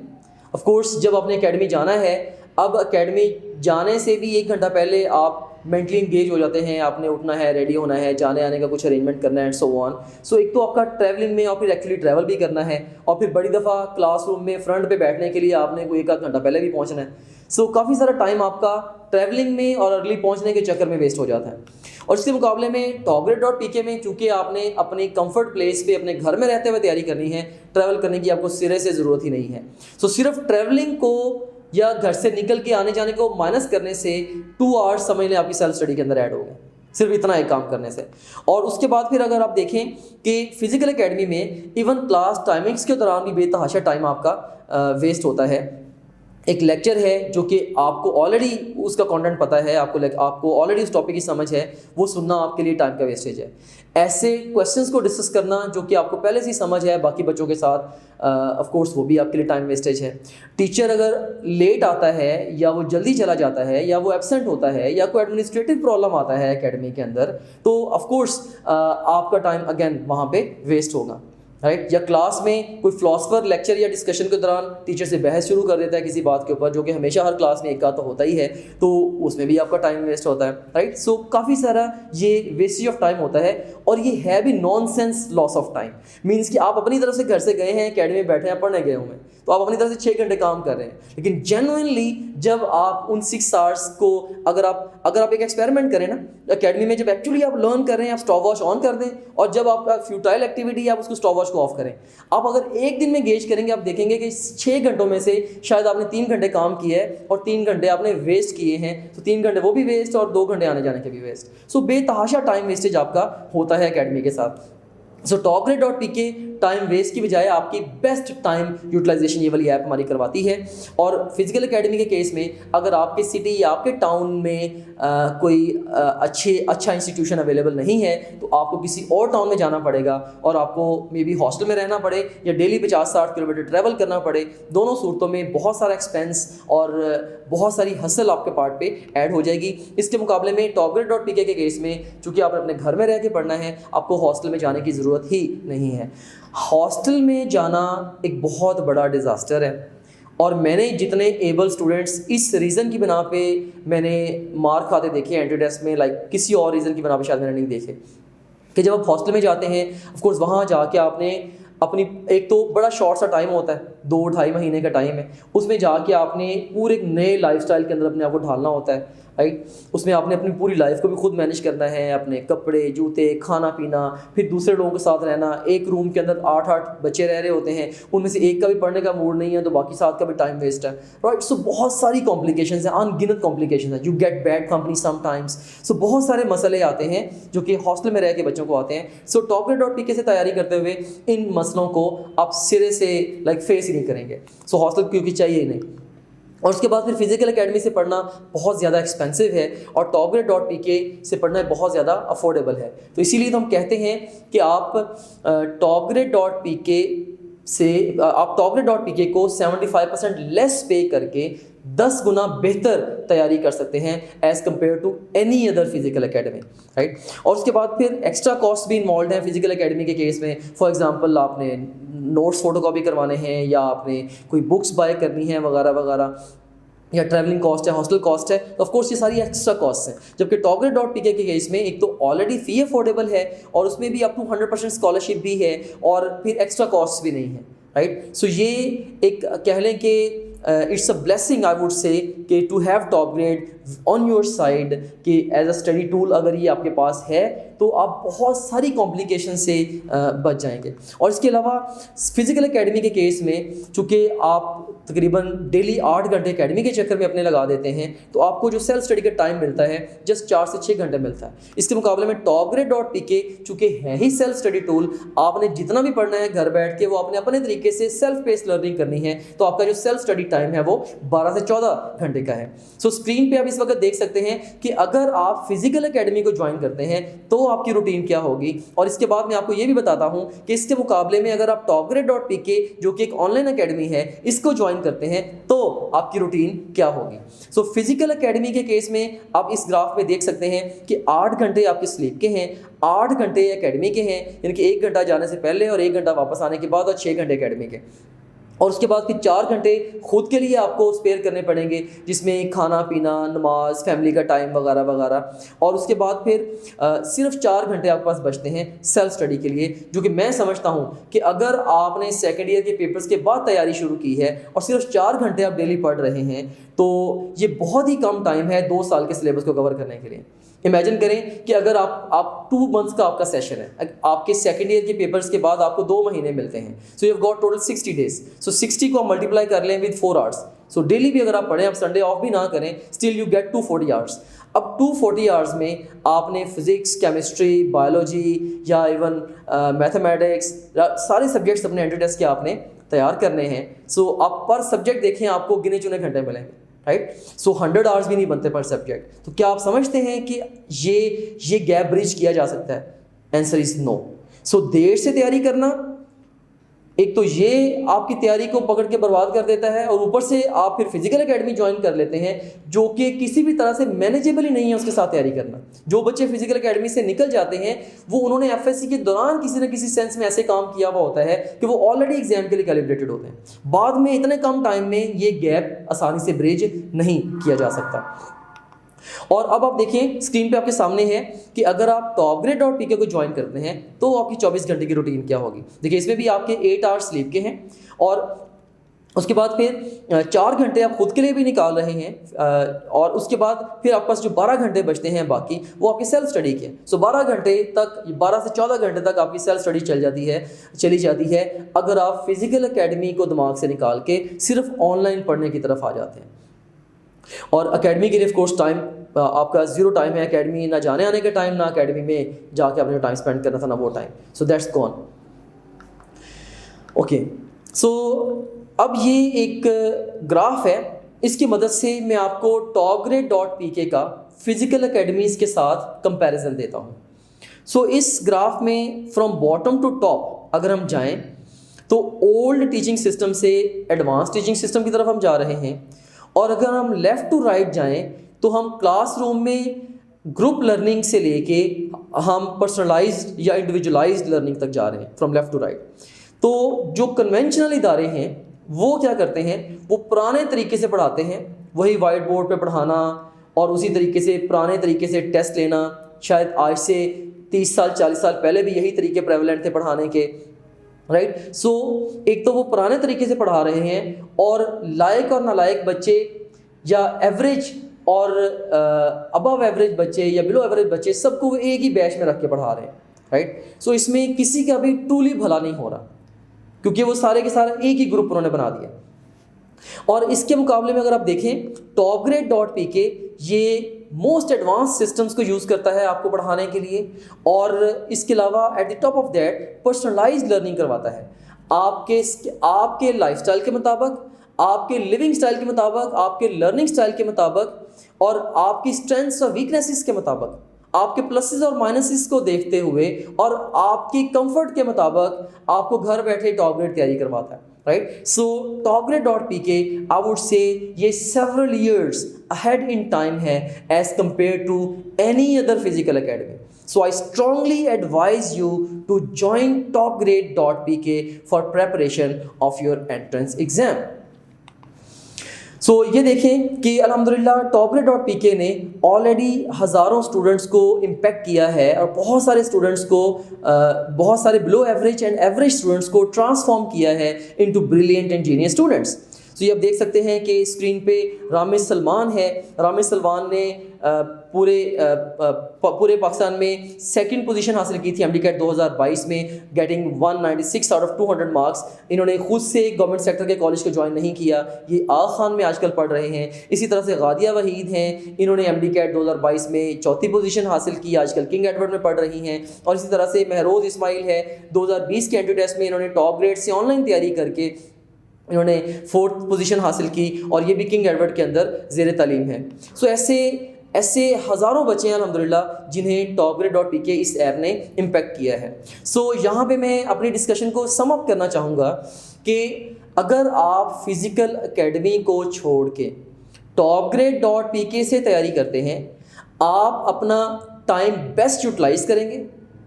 ऑफ कोर्स जब आपने एकेडमी जाना है, अब एकेडमी जाने से भी 1 घंटा पहले आप मेंटली इंगेज हो जाते हैं, आपने उठना है, रेडी होना है, जाने आने का कुछ अरेंजमेंट करना है एंड सो ऑन। सो एक तो आपका ट्रैवलिंग में और फिर एक्चुअली ट्रैवल भी करना है, और फिर बड़ी दफ़ा क्लासरूम में फ्रंट पे बैठने के लिए आपने कोई 1 घंटा पहले भी पहुंचना है। सो काफ़ी सारा टाइम आपका ट्रैवलिंग में और अर्ली पहुंचने के चक्कर में वेस्ट हो जाता है। और इसके मुकाबले में topgrade.pk में चूँकि आपने अपनी कंफर्ट प्लेस पे अपने घर में रहते हुए तैयारी करनी है, ट्रैवल करने की आपको सिरे से ज़रूरत ही नहीं है। सो सिर्फ ट्रैवलिंग को या घर से निकल के आने जाने को माइनस करने से 2 आवर्स समझ लें आपकी सेल्फ स्टडी के अंदर ऐड हो गए, सिर्फ इतना एक काम करने से। और उसके बाद फिर अगर आप देखें कि फिजिकल एकेडमी में इवन क्लास टाइमिंग्स के दौरान भी बेतहाशा टाइम आपका वेस्ट होता है। एक लेक्चर है जो कि आपको ऑलरेडी उसका कंटेंट पता है, आपको ऑलरेडी उस टॉपिक की समझ है, वो सुनना आपके लिए टाइम का वेस्टेज है। ऐसे क्वेश्चंस को डिस्कस करना जो कि आपको पहले से ही समझ है बाकी बच्चों के साथ, ऑफ कोर्स वो भी आपके लिए टाइम वेस्टेज है। टीचर अगर लेट आता है या वो जल्दी चला जाता है या वो एब्सेंट होता है या कोई एडमिनिस्ट्रेटिव प्रॉब्लम आता है एकेडमी के अंदर, तो ऑफ कोर्स आपका टाइम अगेन वहाँ पे वेस्ट होगा, राइट। या क्लास में कोई फिलोसफर लेक्चर या डिस्कशन के दौरान टीचर से बहस शुरू कर देता है किसी बात के ऊपर, जो कि हमेशा हर क्लास में एक आध तो होता ही है, तो उसमें भी आपका टाइम वेस्ट होता है, राइट। सो काफ़ी सारा ये वेस्टेज ऑफ टाइम होता है, और ये है भी nonsense loss of time. Means कि आप अपनी तरफ से घर से गए हैं, एकेडमी में बैठे हैं, पढ़ने गए हुए हैं, तो आप अपनी तरफ से 6 घंटे काम कर रहे हैं, लेकिन जेन्युइनली जब आप उन 6 आवर्स को अगर आप एक एक्सपेरिमेंट करें ना एकेडमी में, जब एक्चुअली आप लर्न कर रहे हैं, आप स्टॉप वॉच ऑन कर दें, और जब आपका फ्यूटाइल एक्टिविटी है आप उसको स्टॉप वॉच को ऑफ करें। आप अगर एक दिन में गेज करेंगे, आप देखेंगे कि 6 घंटों में से शायद आपने 3 घंटे काम किया है और 3 घंटे आपने वेस्ट किए हैं, तो 3 घंटे वो भी वेस्ट और 2 घंटे आने जाने के भी वेस्ट। सो बेतहाशा टाइम वेस्टेज आपका होता है एकेडमी के साथ। सो topgrade.pk टाइम वेस्ट की बजाय आपकी बेस्ट टाइम यूटिलाइजेशन ये वाली ऐप हमारी करवाती है। और फिजिकल एकेडमी के केस में अगर आपके सिटी या आपके टाउन में कोई अच्छा इंस्टीट्यूशन अवेलेबल नहीं है, तो आपको किसी और टाउन में जाना पड़ेगा और आपको मे बी हॉस्टल में रहना पड़े या डेली 50-60 किलोमीटर ट्रैवल करना पड़े। दोनों सूरतों में बहुत सारा एक्सपेंस और बहुत सारी हसल आपके पार्ट पे ऐड हो जाएगी। इसके मुकाबले में topgrade.pk के केस में चूँकि आपने अपने घर में रह के पढ़ना है, आपको हॉस्टल में जाने की ज़रूरत ही नहीं है। हॉस्टल में जाना एक बहुत बड़ा डिज़ास्टर है, और मैंने जितने एबल स्टूडेंट्स इस रीज़न की बिना पे मैंने मार खाते देखे एंट्री टेस्ट में, लाइक किसी और रीज़न की बिना पे शायद मैंने नहीं देखे, कि जब आप हॉस्टल में जाते हैं, ऑफ कोर्स वहाँ जाके आपने अपनी एक तो बड़ा शॉर्ट सा टाइम होता है, 2-2.5 महीने का टाइम है, उसमें जाके आपने पूरे एक नए लाइफस्टाइल के अंदर अपने आप को ढालना होता है, राइट। उसमें आपने अपनी पूरी लाइफ को भी खुद मैनेज करना है, अपने कपड़े, जूते, खाना पीना, फिर दूसरे लोगों के साथ रहना। एक रूम के अंदर 8-8 बच्चे रह रहे होते हैं, उनमें से एक का भी पढ़ने का मूड नहीं है तो बाकी 7 का भी टाइम वेस्ट है, राइट। सो बहुत सारी कॉम्प्लिकेशंस हैं, अनगिनत कॉम्प्लिकेशंस हैं। You get bad company sometimes. So बहुत सारे मसले आते हैं जो कि हॉस्टल में रह के बच्चों को आते हैं। सो topgrade.pk से तैयारी करते हुए इन मसलों को आप सिरे से फेस ही नहीं करेंगे। सो हॉस्टल क्योंकि चाहिए ही नहीं। और उसके बाद फिर फिजिकल एकेडमी से पढ़ना बहुत ज़्यादा एक्सपेंसिव है और topgrade.pk से पढ़ना बहुत ज़्यादा अफोर्डेबल है। तो इसीलिए तो हम कहते हैं कि आप topgrade.pk को 75% लेस पे करके 10 गुना बेहतर तैयारी कर सकते हैं as compared to any other physical academy, right. और उसके बाद फिर एक्स्ट्रा कॉस्ट भी इन्वॉल्व हैं फिजिकल एकेडमी के केस में। फॉर एग्जांपल आपने नोट्स फोटोकॉपी करवाने हैं या आपने कोई बुक्स बाय करनी है वगैरह वगैरह, या ट्रैवलिंग कॉस्ट है, हॉस्टल कॉस्ट है, तो ऑफकोर्स ये सारी एक्स्ट्रा कॉस्ट हैं। जबकि टॉपग्रेड.pk के केस में एक तो ऑलरेडी फ़ी अफोर्डेबल है और उसमें भी अप टू 100% स्कॉलरशिप भी है और फिर एक्स्ट्रा कॉस्ट भी नहीं है, राइट। सो ये एक कह लें कि it's a blessing I would say कि to have TopGrade on your side कि एज अ स्टडी टूल अगर ये आपके पास है तो आप बहुत सारी कॉम्प्लिकेशन से बच जाएंगे। और इसके अलावा फिजिकल एकेडमी के केस में चूँकि आप तकरीबन डेली 8 घंटे एकेडमी के चक्कर में अपने लगा देते हैं तो आपको जो सेल्फ स्टडी का टाइम मिलता है जस्ट 4 से 6 घंटे मिलता है। इसके मुकाबले में टॉपग्रेड.pk चूँकि है ही सेल्फ स्टडी टूल, आपने जितना भी पढ़ना है घर बैठ के वो आपने अपने तरीके से सेल्फ पेस्ड लर्निंग करनी है, तो आपका जो सेल्फ स्टडी टाइम है वो 12 से 14 घंटे का है। सो स्क्रीन पे आप इस वक्त देख सकते हैं कि अगर आप फिजिकल एकेडमी को ज्वाइन करते हैं तो आपकी रूटीन क्या होगी। और इसके बाद मैं आपको ये भी बताता हूँ कि इसके मुकाबले में अगर आप टॉपग्रेड.pk जो कि एक ऑनलाइन एकेडमी है इसको ज्वाइन करते हैं तो आपकी रूटीन क्या होगी। सो फिजिकल एकेडमी के केस में आप इस ग्राफ में देख सकते हैं कि 8 घंटे आपके स्लीप के हैं, 8 घंटे एकेडमी के हैं, यानी कि 1 घंटा जाने से पहले और 1 घंटा वापस आने के बाद और 6 घंटे एकेडमी के। और उसके बाद फिर 4 घंटे खुद के लिए आपको स्पेयर करने पड़ेंगे जिसमें खाना पीना, नमाज, फैमिली का टाइम वगैरह वगैरह। और उसके बाद फिर सिर्फ 4 घंटे आपके पास बचते हैं सेल्फ स्टडी के लिए, जो कि मैं समझता हूँ कि अगर आपने सेकेंड ईयर के पेपर्स के बाद तैयारी शुरू की है और सिर्फ 4 घंटे आप डेली पढ़ रहे हैं तो ये बहुत ही कम टाइम है 2 साल के सिलेबस को कवर करने के लिए। इमेजिन करें कि अगर आप 2 मंथ्स का आपका सेशन है, आपके सेकेंड ईयर के पेपर्स के बाद आपको 2 महीने मिलते हैं, so you have got total 60 days. So 60 को आप मल्टीप्लाई कर लें विद 4 आवर्स। सो डेली भी अगर आप पढ़ें, आप संडे ऑफ भी ना करें, स्टिल यू गेट 240 आवर्स। अब 240 आवर्स में आपने फिजिक्स, केमिस्ट्री, बायोलॉजी या इवन मैथमेटिक्स सारे सब्जेक्ट्स अपने एंट्री टेस्ट के आपने तैयार करने हैं। सो आप पर सब्जेक्ट देखें आपको गिने चुने घंटे मिलेंगे, राइट। सो 100 आवर्स भी नहीं बनते पर सब्जेक्ट। तो क्या आप समझते हैं कि ये गैप ब्रिज किया जा सकता है? Answer is no. सो देर से तैयारी करना एक तो ये आपकी तैयारी को पकड़ के बर्बाद कर देता है और ऊपर से आप फिर फिजिकल एकेडमी ज्वाइन कर लेते हैं जो कि किसी भी तरह से मैनेजेबल ही नहीं है उसके साथ तैयारी करना। जो बच्चे फिजिकल एकेडमी से निकल जाते हैं वो उन्होंने एफएससी के दौरान किसी न किसी सेंस में ऐसे काम किया हुआ होता है कि वो ऑलरेडी एग्जाम के लिए कैलिब्रेटेड होते हैं। बाद में इतने कम टाइम में ये गैप आसानी से ब्रिज नहीं किया जा सकता। और अब आप देखें स्क्रीन पे आपके सामने है कि अगर आप टॉपग्रेड.pk को ज्वाइन करते हैं तो आपकी 24 घंटे की रूटीन क्या होगी। देखिए इसमें भी आपके 8 आवर्स स्लीप के हैं और उसके बाद फिर 4 घंटे आप खुद के लिए भी निकाल रहे हैं और उसके बाद फिर आपके पास जो 12 घंटे बचते हैं बाकी वो आपके सेल्फ स्टडी के। सो 12 घंटे तक, 12 से 14 घंटे तक आपकी सेल्फ स्टडी चली जाती है अगर आप फिजिकल एकेडमी को दिमाग से निकाल के सिर्फ ऑनलाइन पढ़ने की तरफ आ जाते हैं। और एकेडमी के लिए ऑफ कोर्स टाइम आपका 0 टाइम है, एकेडमी ना जाने आने का टाइम, ना एकेडमी में जाके आपने टाइम स्पेंड करना था, ना वो time. So that's gone. Okay, so अब ये एक ग्राफ है, इसकी मदद से मैं आपको टॉपग्रेड.pk का फिजिकल एकेडमीज़ के साथ कंपैरिजन देता हूँ। सो इस ग्राफ में फ्रॉम बॉटम टू टॉप अगर हम जाएं तो ओल्ड टीचिंग सिस्टम से एडवांस टीचिंग सिस्टम की तरफ हम जा रहे हैं। और अगर हम लेफ़्ट टू राइट जाएं तो हम क्लासरूम में ग्रुप लर्निंग से लेके हम पर्सनलाइज्ड या इंडिविजुअलाइज्ड लर्निंग तक जा रहे हैं फ्रॉम लेफ़्ट टू राइट। तो जो कन्वेंशनल इदारे हैं वो क्या करते हैं, वो पुराने तरीके से पढ़ाते हैं, वही वाइट बोर्ड पे पढ़ाना और उसी तरीके से पुराने तरीके से टेस्ट लेना। शायद आज से 30 साल 40 साल पहले भी यही तरीके प्रेवलेंट थे पढ़ाने के, राइट। सो एक तो वो पुराने तरीके से पढ़ा रहे हैं और लायक और नालायक बच्चे या एवरेज और अबव एवरेज बच्चे या बिलो एवरेज बच्चे सबको वो एक ही बैच में रख के पढ़ा रहे हैं, राइट। सो इसमें किसी का भी टूली भला नहीं हो रहा क्योंकि वो सारे के सारे एक ही ग्रुप उन्होंने बना दिया। और इसके मुकाबले में अगर आप देखें टॉपग्रेड.pk ये मोस्ट एडवांस सिस्टम्स को यूज़ करता है आपको पढ़ाने के लिए और इसके अलावा at the top of that personalised learning करवाता है आपके लाइफस्टाइल के मुताबिक, आपके लिविंग स्टाइल के मुताबिक, आपके लर्निंग स्टाइल के मुताबिक और आपकी स्ट्रेंथ्स और वीकनेसेस के मुताबिक, आपके प्लसेस और माइनसेस को देखते हुए और आपकी कंफर्ट के मुताबिक आपको घर बैठे टॉपग्रेड तैयारी करवाता है। right? So topgrade.pk, I would say ये several years ahead in time है as compared to any other physical academy. So I strongly advise you to join topgrade.pk for preparation of your entrance exam. ये देखें कि अल्हम्दुलिल्लाह topgrade.pk ने already हज़ारों students को impact किया है और बहुत सारे स्टूडेंट्स को बहुत सारे below average and average students को ट्रांसफॉर्म किया है into brilliant and genius students. ये आप देख सकते हैं कि स्क्रीन पे रामिज सलमान है। रामिज सलमान ने पूरे पाकिस्तान में सेकंड पोजीशन हासिल की थी एमडीकैट 2022 में, गेटिंग 196 आउट ऑफ 200 मार्क्स। इन्होंने खुद से गवर्नमेंट सेक्टर के कॉलेज को ज्वाइन नहीं किया, ये आगा खान में आजकल पढ़ रहे हैं। इसी तरह से गादिया वहीद हैं, इन्होंने एमडीकैट 2022 में चौथी पोजीशन हासिल की, आजकल किंग एडवर्ड में पढ़ रही हैं। और इसी तरह से महरोज इस्माइल है, 2020 के एंट्री टेस्ट में इन्होंने टॉप ग्रेड से ऑनलाइन तैयारी करके इन्होंने 4th पोजीशन हासिल की और ये भी किंग एडवर्ड के अंदर ज़ेर तालीम है। ऐसे हज़ारों बच्चे हैं अल्हम्दुलिल्लाह जिन्हें topgrade.pk इस ऐप ने इम्पैक्ट किया है। यहाँ पे मैं अपनी डिस्कशन को सम अप करना चाहूँगा कि अगर आप फिज़िकल एकेडमी को छोड़ के topgrade.pk से तैयारी करते हैं, आप अपना टाइम बेस्ट यूटिलाइज़ करेंगे।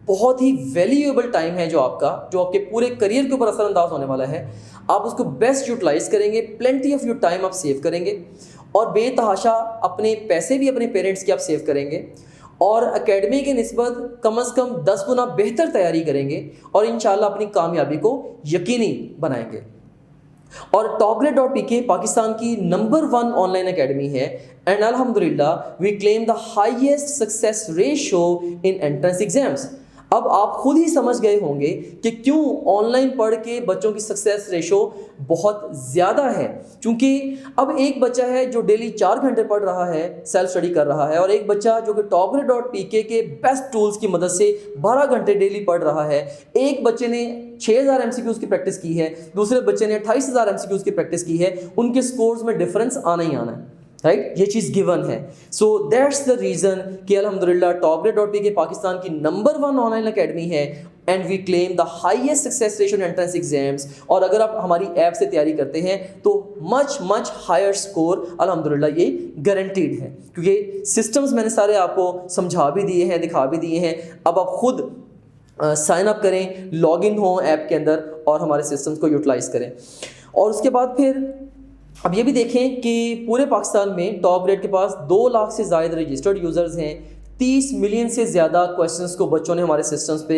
बहुत ही वैल्यूएबल टाइम है जो आपके पूरे करियर के ऊपर असरअंदाज होने वाला है। आप उसको बेस्ट यूटिलाइज़ करेंगे, प्लेंटी ऑफ योर टाइम आप सेव करेंगे और बेतहाशा अपने पैसे भी अपने पेरेंट्स के आप सेव करेंगे और एकेडमी के निस्बत कम से कम 10 गुना बेहतर तैयारी करेंगे और इंशाल्लाह अपनी कामयाबी को यकीनी बनाएंगे। और topgrade.pk पाकिस्तान की नंबर 1 ऑनलाइन एकेडमी है एंड अल्हम्दुलिल्लाह we claim the highest success ratio in entrance exams. अब आप खुद ही समझ गए होंगे कि क्यों ऑनलाइन पढ़ के बच्चों की सक्सेस रेशो बहुत ज़्यादा है। क्योंकि अब एक बच्चा है जो डेली 4 घंटे पढ़ रहा है, सेल्फ स्टडी कर रहा है, और एक बच्चा जो कि topgrade.pk के बेस्ट टूल्स की मदद से 12 घंटे डेली पढ़ रहा है। एक बच्चे ने 6000 MCQs की प्रैक्टिस की है, दूसरे बच्चे ने 28000 MCQs की प्रैक्टिस की है। उनके स्कोर्स में डिफरेंस आना ही आना है, राइट? ये चीज़ गिवन है। सो दैट्स द रीज़न कि अल्हम्दुलिल्लाह topgrade.pk पाकिस्तान की नंबर 1 ऑनलाइन एकेडमी है and we claim the highest success ratio in entrance exams. और अगर आप हमारी ऐप से तैयारी करते हैं तो मच हायर स्कोर अल्हम्दुलिल्लाह ये गारंटीड है, क्योंकि सिस्टम्स मैंने सारे आपको समझा भी दिए हैं, दिखा भी दिए हैं। अब आप खुद साइन अप करें, लॉग इन हो ऐप के अंदर और हमारे सिस्टम्स को यूटिलाइज़ करें। और उसके बाद फिर अब ये भी देखें कि पूरे पाकिस्तान में topgrade के पास 2 लाख से ज़ायद रजिस्टर्ड यूज़र्स हैं। 30 मिलियन से ज़्यादा क्वेश्चंस को बच्चों ने हमारे सिस्टम्स पे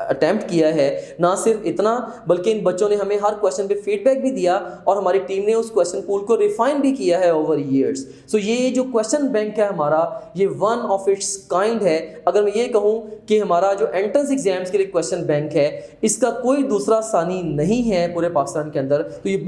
अटैम्प्ट किया है। ना सिर्फ इतना बल्कि इन बच्चों ने हमें हर क्वेश्चन पे फीडबैक भी दिया और हमारी टीम ने उस क्वेश्चन पूल को रिफाइन भी किया है ओवर ईयर्स। ये जो क्वेश्चन बैंक है हमारा, ये वन ऑफ इट्स काइंड है। अगर मैं ये कहूँ कि हमारा जो एंट्रेंस एग्जाम्स के लिए क्वेश्चन बैंक है, इसका कोई दूसरा सानी नहीं है पूरे पाकिस्तान के अंदर, तो ये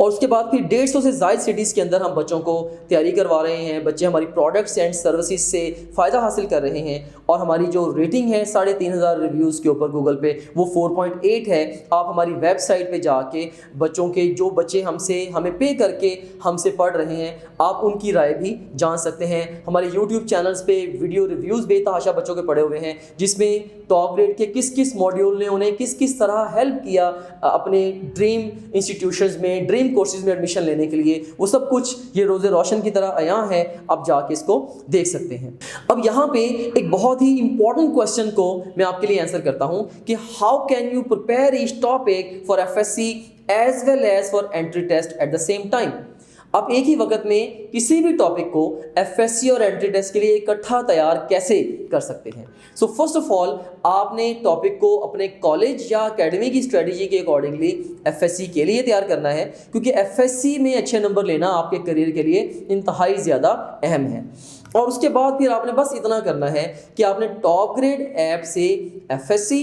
और उसके बाद फिर 150 से ज़ायद सिटीज़ के अंदर हम बच्चों को तैयारी करवा रहे हैं। बच्चे हमारी प्रोडक्ट्स एंड सर्विसेज से फ़ायदा हासिल कर रहे हैं और हमारी जो रेटिंग है 3500 रिव्यूज़ के ऊपर गूगल पे, वो 4.8 है। आप हमारी वेबसाइट पे जाके जो बच्चे हमें पे करके हमसे पढ़ रहे हैं, आप उनकी राय भी जान सकते हैं। हमारे यूट्यूब चैनल्स पे वीडियो रिव्यूज़ बेतहाशा बच्चों के पड़े हुए हैं, जिसमें topgrade के किस मॉड्यूल ने उन्हें किस तरह हेल्प किया अपने ड्रीम इंस्टीट्यूशंस में, ड्रीम कोर्सेज में एडमिशन लेने के लिए। वो सब कुछ ये रोज़े रोशन की तरह आया है, आप जाके इसको देख सकते हैं। अब यहाँ पे एक बहुत ही इंपॉर्टेंट क्वेश्चन को मैं आपके लिए आंसर करता हूँ कि how can you prepare each topic for FSC as well as for entry test at the same time. आप एक ही वक्त में किसी भी टॉपिक को FSC और एंट्री टेस्ट के लिए इकट्ठा तैयार कैसे कर सकते हैं। फर्स्ट ऑफ ऑल आपने टॉपिक को अपने कॉलेज या एकेडमी की स्ट्रेटजी के अकॉर्डिंगली FSC के लिए तैयार करना है, क्योंकि FSC में अच्छे नंबर लेना आपके करियर के लिए इंतहाई ज़्यादा अहम है। और उसके बाद फिर आपने बस इतना करना है कि आपने topgrade ऐप से FSC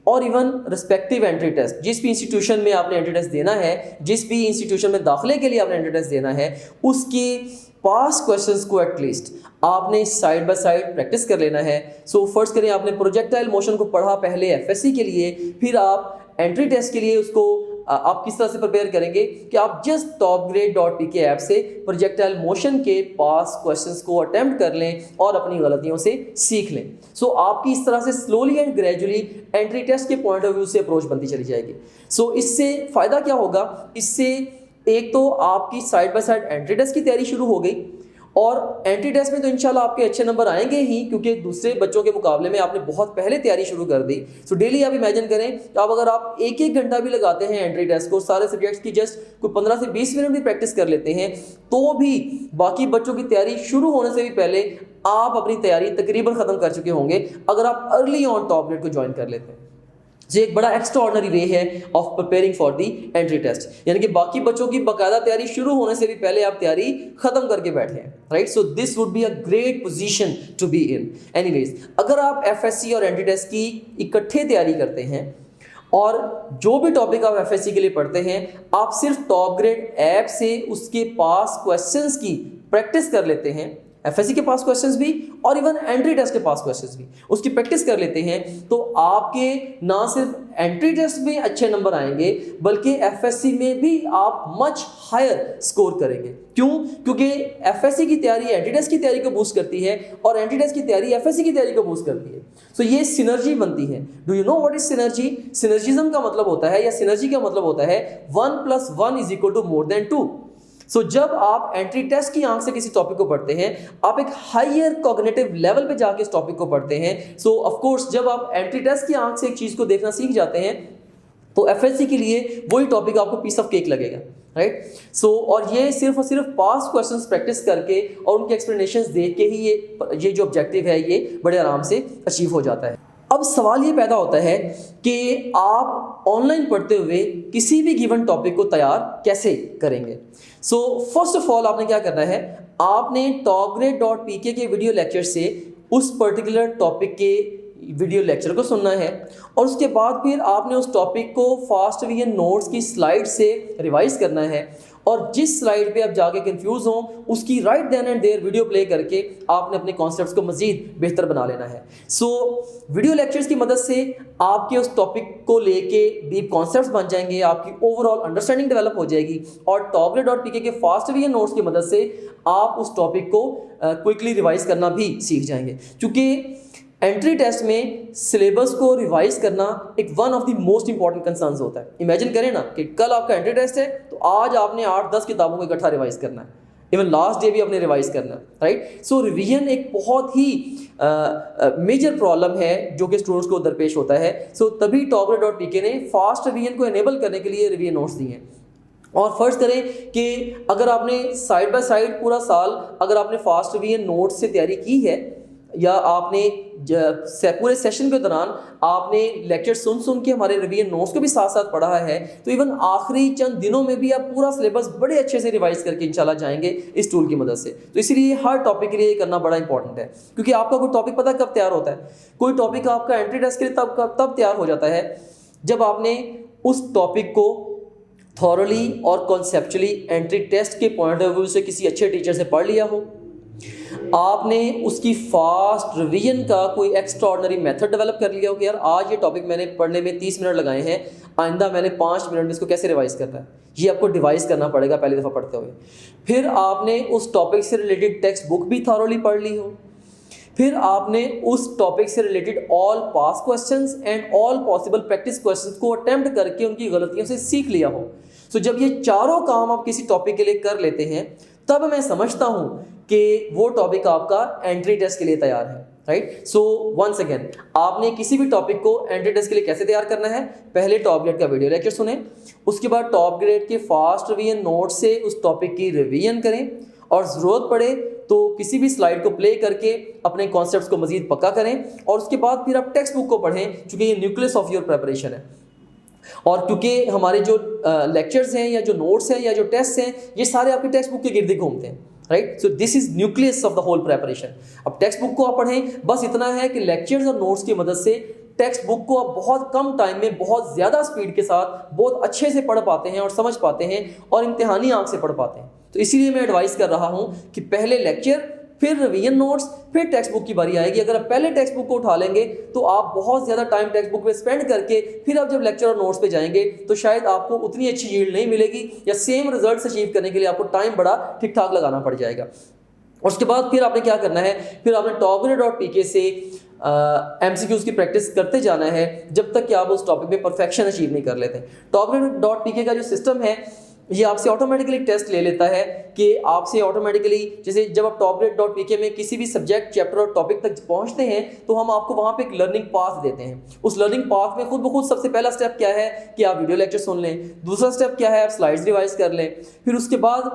और इवन रिस्पेक्टिव एंट्री टेस्ट, जिस भी इंस्टीट्यूशन में आपने एंट्री टेस्ट देना है, जिस भी इंस्टीट्यूशन में दाखिले के लिए आपने एंट्री टेस्ट देना है, उसके पास क्वेश्चंस को एटलीस्ट आपने साइड बाय साइड प्रैक्टिस कर लेना है। फर्स्ट करें, आपने प्रोजेक्टाइल मोशन को पढ़ा पहले FSC के लिए, फिर आप एंट्री टेस्ट के लिए उसको आप किस तरह से प्रिपेयर करेंगे कि आप जस्ट topgrade.pk ऐप से प्रोजेक्टाइल मोशन के पास क्वेश्चंस को अटेम्प्ट कर लें और अपनी गलतियों से सीख लें। सो आपकी इस तरह से slowly and gradually entry test के पॉइंट ऑफ व्यू से अप्रोच बनती चली जाएगी। सो इससे फ़ायदा क्या होगा, इससे एक तो आपकी side by side entry test की तैयारी शुरू हो गई, और एंट्री टेस्ट में तो इंशाल्लाह आपके अच्छे नंबर आएंगे ही, क्योंकि दूसरे बच्चों के मुकाबले में आपने बहुत पहले तैयारी शुरू कर दी। सो डेली आप इमेजिन करें तो आप अगर आप एक घंटा भी लगाते हैं एंट्री टेस्ट को, सारे सब्जेक्ट्स की जस्ट कोई 15 से 20 मिनट भी प्रैक्टिस कर लेते हैं, तो भी बाकी बच्चों की तैयारी शुरू होने से भी पहले आप अपनी तैयारी तकरीबन ख़त्म कर चुके होंगे अगर आप अर्ली ऑन टॉपग्रेड को ज्वाइन कर लेते हैं। ये एक बड़ा एक्स्ट्राऑर्डिनरी वे है of preparing for the entry test, यानी कि बाकी बच्चों की बाकायदा तैयारी शुरू होने से भी पहले आप तैयारी खत्म करके बैठे हैं, right. So this would be a great position to be in. Anyways, अगर आप एफएससी और एंट्री टेस्ट की इकट्ठे तैयारी करते हैं और जो भी टॉपिक आप एफएससी के लिए पढ़ते हैं, आप सिर्फ टॉपग्रेड ऐप से उसके पास क्वेश्चंस की प्रैक्टिस कर लेते हैं, एफएससी के पास क्वेश्चंस भी और इवन एंट्री टेस्ट के पास क्वेश्चंस भी उसकी प्रैक्टिस कर लेते हैं, तो आपके ना सिर्फ एंट्री टेस्ट में अच्छे नंबर आएंगे बल्कि एफएससी में भी आप मच हायर स्कोर करेंगे। क्यों? क्योंकि एफएससी की तैयारी एंट्री टेस्ट की तैयारी को बूस्ट करती है और एंट्री टेस्ट की तैयारी एफएससी की तैयारी को बूस्ट करती है। सो ये सिनर्जी बनती है। Do you know what is synergy? Synergism का मतलब होता है, या सिनर्जी का मतलब होता है 1 + 1 = more than 2। सो जब आप एंट्री टेस्ट की आंख से किसी टॉपिक को पढ़ते हैं, आप एक हायर कॉग्निटिव लेवल पे जाके इस टॉपिक को पढ़ते हैं। सो ऑफ कोर्स जब आप एंट्री टेस्ट की आंख से एक चीज़ को देखना सीख जाते हैं, तो एफएससी के लिए वही टॉपिक आपको पीस ऑफ केक लगेगा, राइट। सो और ये सिर्फ और सिर्फ पास्ट क्वेश्चंस प्रैक्टिस करके और उनके एक्सप्लेनेशंस देख के ही ये जो ऑब्जेक्टिव है ये बड़े आराम से अचीव हो जाता है। अब सवाल ये पैदा होता है कि आप ऑनलाइन पढ़ते हुए किसी भी गिवन टॉपिक को तैयार कैसे करेंगे। सो फर्स्ट ऑफ ऑल आपने क्या करना है, आपने topgrade.pk के वीडियो लेक्चर से उस पर्टिकुलर टॉपिक के वीडियो लेक्चर को सुनना है, और उसके बाद फिर आपने उस टॉपिक को फास्ट वीएन नोट्स की स्लाइड से रिवाइज करना है, और जिस स्लाइड पे आप जाके कंफ्यूज हों उसकी right then and there video play करके आपने अपने कॉन्सेप्ट्स को मज़ीद बेहतर बना लेना है। सो वीडियो लेक्चर्स की मदद से आपके उस टॉपिक को लेके डीप कॉन्सेप्ट्स बन जाएंगे, आपकी ओवरऑल अंडरस्टैंडिंग डेवलप हो जाएगी, और topgrade.pk के फास्ट वीएन नोट्स की मदद से आप उस टॉपिक को क्विकली रिवाइज करना भी सीख जाएंगे। क्योंकि एंट्री टेस्ट में सिलेबस को रिवाइज करना एक one of the most important concerns होता है। इमेजिन करें ना कि कल आपका एंट्री टेस्ट है, तो आज आपने 8-10 किताबों को इकट्ठा रिवाइज करना है, इवन लास्ट डे भी आपने रिवाइज करना है, राइट। सो रिवीजन एक बहुत ही मेजर प्रॉब्लम है जो कि स्टूडेंट्स को दरपेश होता है। सो तभी topgrade.pk ने फास्ट रिवीजन को एनेबल करने के लिए रिवीजन नोट्स दिए हैं। और फर्स्ट करें कि अगर आपने साइड बाय साइड पूरा साल अगर आपने फास्ट रिवीजन नोट्स से तैयारी की है, या आपने पूरे सेशन के दौरान आपने लेक्चर सुन के हमारे रिवीजन नोट्स को भी साथ साथ पढ़ा है, तो इवन आखिरी चंद दिनों में भी आप पूरा सिलेबस बड़े अच्छे से रिवाइज करके इंशाल्लाह जाएंगे इस टूल की मदद से। तो इसीलिए हर टॉपिक के लिए ये करना बड़ा इंपॉर्टेंट है, क्योंकि आपका कोई टॉपिक पता कब तैयार होता है, कोई टॉपिक आपका एंट्री टेस्ट के लिए तब तैयार हो जाता है जब आपने उस टॉपिक को थॉरली और कॉन्सेप्चुअली एंट्री टेस्ट के पॉइंट ऑफ व्यू से किसी अच्छे टीचर से पढ़ लिया हो, आपने उसकी फास्ट रिवीजन का कोई एक्स्ट्राऑर्डिनरी मेथड डेवलप कर लिया हो कि यार आज ये टॉपिक मैंने पढ़ने में 30 मिनट लगाए हैं, आइंदा मैंने 5 मिनट में इसको कैसे रिवाइज करना है, ये आपको डिवाइस करना पड़ेगा पहली दफ़ा पढ़ते हुए। फिर आपने उस टॉपिक से रिलेटेड टेक्स्ट बुक भी थॉरली पढ़ ली हो, फिर आपने उस टॉपिक से related all past questions and all possible practice questions को अटेम्प्ट करके उनकी गलतियों से सीख लिया हो। सो जब ये चारों काम आप किसी टॉपिक के लिए कर लेते हैं, तब मैं समझता हूँ कि वो टॉपिक आपका एंट्री टेस्ट के लिए तैयार है, राइट। सो वंस अगेन, आपने किसी भी टॉपिक को एंट्री टेस्ट के लिए कैसे तैयार करना है, पहले topgrade का वीडियो लेक्चर सुने, उसके बाद topgrade के फास्ट रिवीजन नोट से उस टॉपिक की रिवीजन करें, और ज़रूरत पड़े तो किसी भी स्लाइड को प्ले करके अपने कॉन्सेप्ट्स को मज़ीद पक्का करें, और उसके बाद फिर आप टेक्स्ट बुक को पढ़ें, क्योंकि ये न्यूक्लियस ऑफ योर प्रिपरेशन है। और क्योंकि हमारे जो लेक्चर्स हैं या जो नोट्स हैं या जो टेस्ट हैं, ये सारे आपके टेक्स्ट बुक के गिर्द घूमते हैं, right. So this is nucleus of the whole preparation. अब टेक्स्ट बुक को आप पढ़ें, बस इतना है कि लेक्चर्स और नोट्स की मदद से टेक्स्ट बुक को आप बहुत कम टाइम में बहुत ज़्यादा स्पीड के साथ बहुत अच्छे से पढ़ पाते हैं और समझ पाते हैं और इम्तिहानी आंख से पढ़ पाते हैं। तो इसीलिए मैं एडवाइस कर रहा हूँ कि पहले लेक्चर फिर रिवीजन नोट्स, फिर टेक्स्ट बुक की बारी आएगी। अगर आप पहले टेक्स्ट बुक को उठा लेंगे तो आप बहुत ज़्यादा टाइम टेक्स्ट बुक पे स्पेंड करके फिर आप जब लेक्चर और नोट्स पे जाएंगे तो शायद आपको उतनी अच्छी यील्ड नहीं मिलेगी, या सेम रिजल्ट अचीव करने के लिए आपको टाइम बड़ा ठीक ठाक लगाना पड़ जाएगा। उसके बाद फिर आपने क्या करना है, फिर आपने topgrade.pk से MCQs की प्रैक्टिस करते जाना है जब तक कि आप उस टॉपिक में परफेक्शन अचीव नहीं कर लेते। topgrade.pk का जो सिस्टम है ये आपसे ऑटोमेटिकली टेस्ट ले लेता है कि आपसे ऑटोमेटिकली, जैसे जब आप topgrade.pk में किसी भी सब्जेक्ट, चैप्टर और टॉपिक तक पहुंचते हैं तो हम आपको वहां पे एक लर्निंग पाथ देते हैं। उस लर्निंग पाथ में खुद ब खुद सबसे पहला स्टेप क्या है कि आप वीडियो लेक्चर सुन लें, दूसरा स्टेप क्या है आप स्लाइड्स रिवाइज कर लें, फिर उसके बाद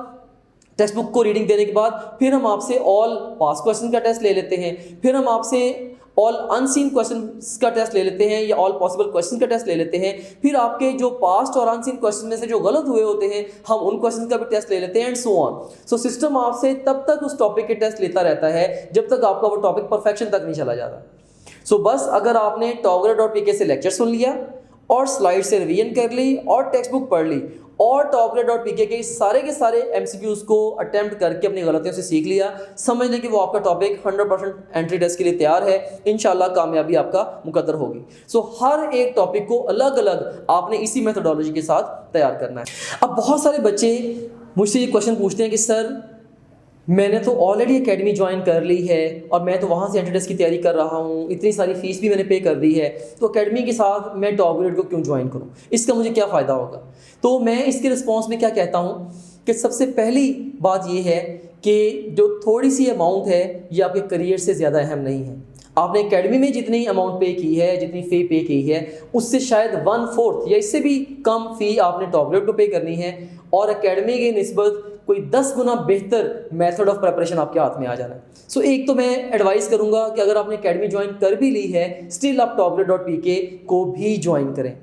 टेक्स्ट बुक को रीडिंग देने के बाद फिर हम आपसे ऑल पास क्वेश्चन का टेस्ट ले लेते हैं, फिर हम आपसे ऑल अनसीन क्वेश्चन का टेस्ट ले लेते हैं या ऑल पॉसिबल क्वेश्चन का टेस्ट ले लेते हैं, फिर आपके जो पास्ट और अनसीन क्वेश्चन में से जो गलत हुए होते हैं हम उन क्वेश्चन का भी टेस्ट ले लेते हैं, and so on. So system आपसे तब तक उस टॉपिक के टेस्ट लेता रहता है जब तक आपका वो टॉपिक परफेक्शन तक नहीं चला जाता। सो बस अगर आपने topgrade.pk से लेक्चर सुन लिया और स्लाइड से रिवीजन कर ली और टेक्स्ट बुक पढ़ ली और topgrade.pk के सारे MCQs को अटेम्प्ट करके अपनी गलतियों से सीख लिया, समझ लें कि वो आपका टॉपिक 100% एंट्री टेस्ट के लिए तैयार है, इंशाल्लाह कामयाबी आपका मुकद्दर होगी। सो हर एक टॉपिक को अलग अलग आपने इसी मेथोडोलॉजी के साथ तैयार करना है। अब बहुत सारे बच्चे मुझसे ये क्वेश्चन पूछते हैं कि सर मैंने तो ऑलरेडी एकेडमी ज्वाइन कर ली है और मैं तो वहाँ से एंट्री टेस्ट की तैयारी कर रहा हूँ, इतनी सारी फीस भी मैंने पे कर दी है, तो एकेडमी के साथ मैं topgrade को क्यों ज्वाइन करूँ, इसका मुझे क्या फ़ायदा होगा। तो मैं इसके रिस्पॉन्स में क्या कहता हूँ कि सबसे पहली बात ये है कि जो थोड़ी सी अमाउंट है ये आपके करियर से ज़्यादा अहम नहीं है। आपने एकेडमी में जितनी अमाउंट पे की है, जितनी फ़ी पे की है, उससे शायद 1/4 या इससे भी कम फ़ी आपने topgrade को पे करनी है और एकेडमी की निस्बत कोई 10 गुना बेहतर मेथड ऑफ प्रिपरेशन आपके हाथ में आ जाना है। सो एक तो मैं एडवाइस करूंगा कि अगर आपने एकेडमी ज्वाइन कर भी ली है स्टिल आप topgrade.pk को भी ज्वाइन करें।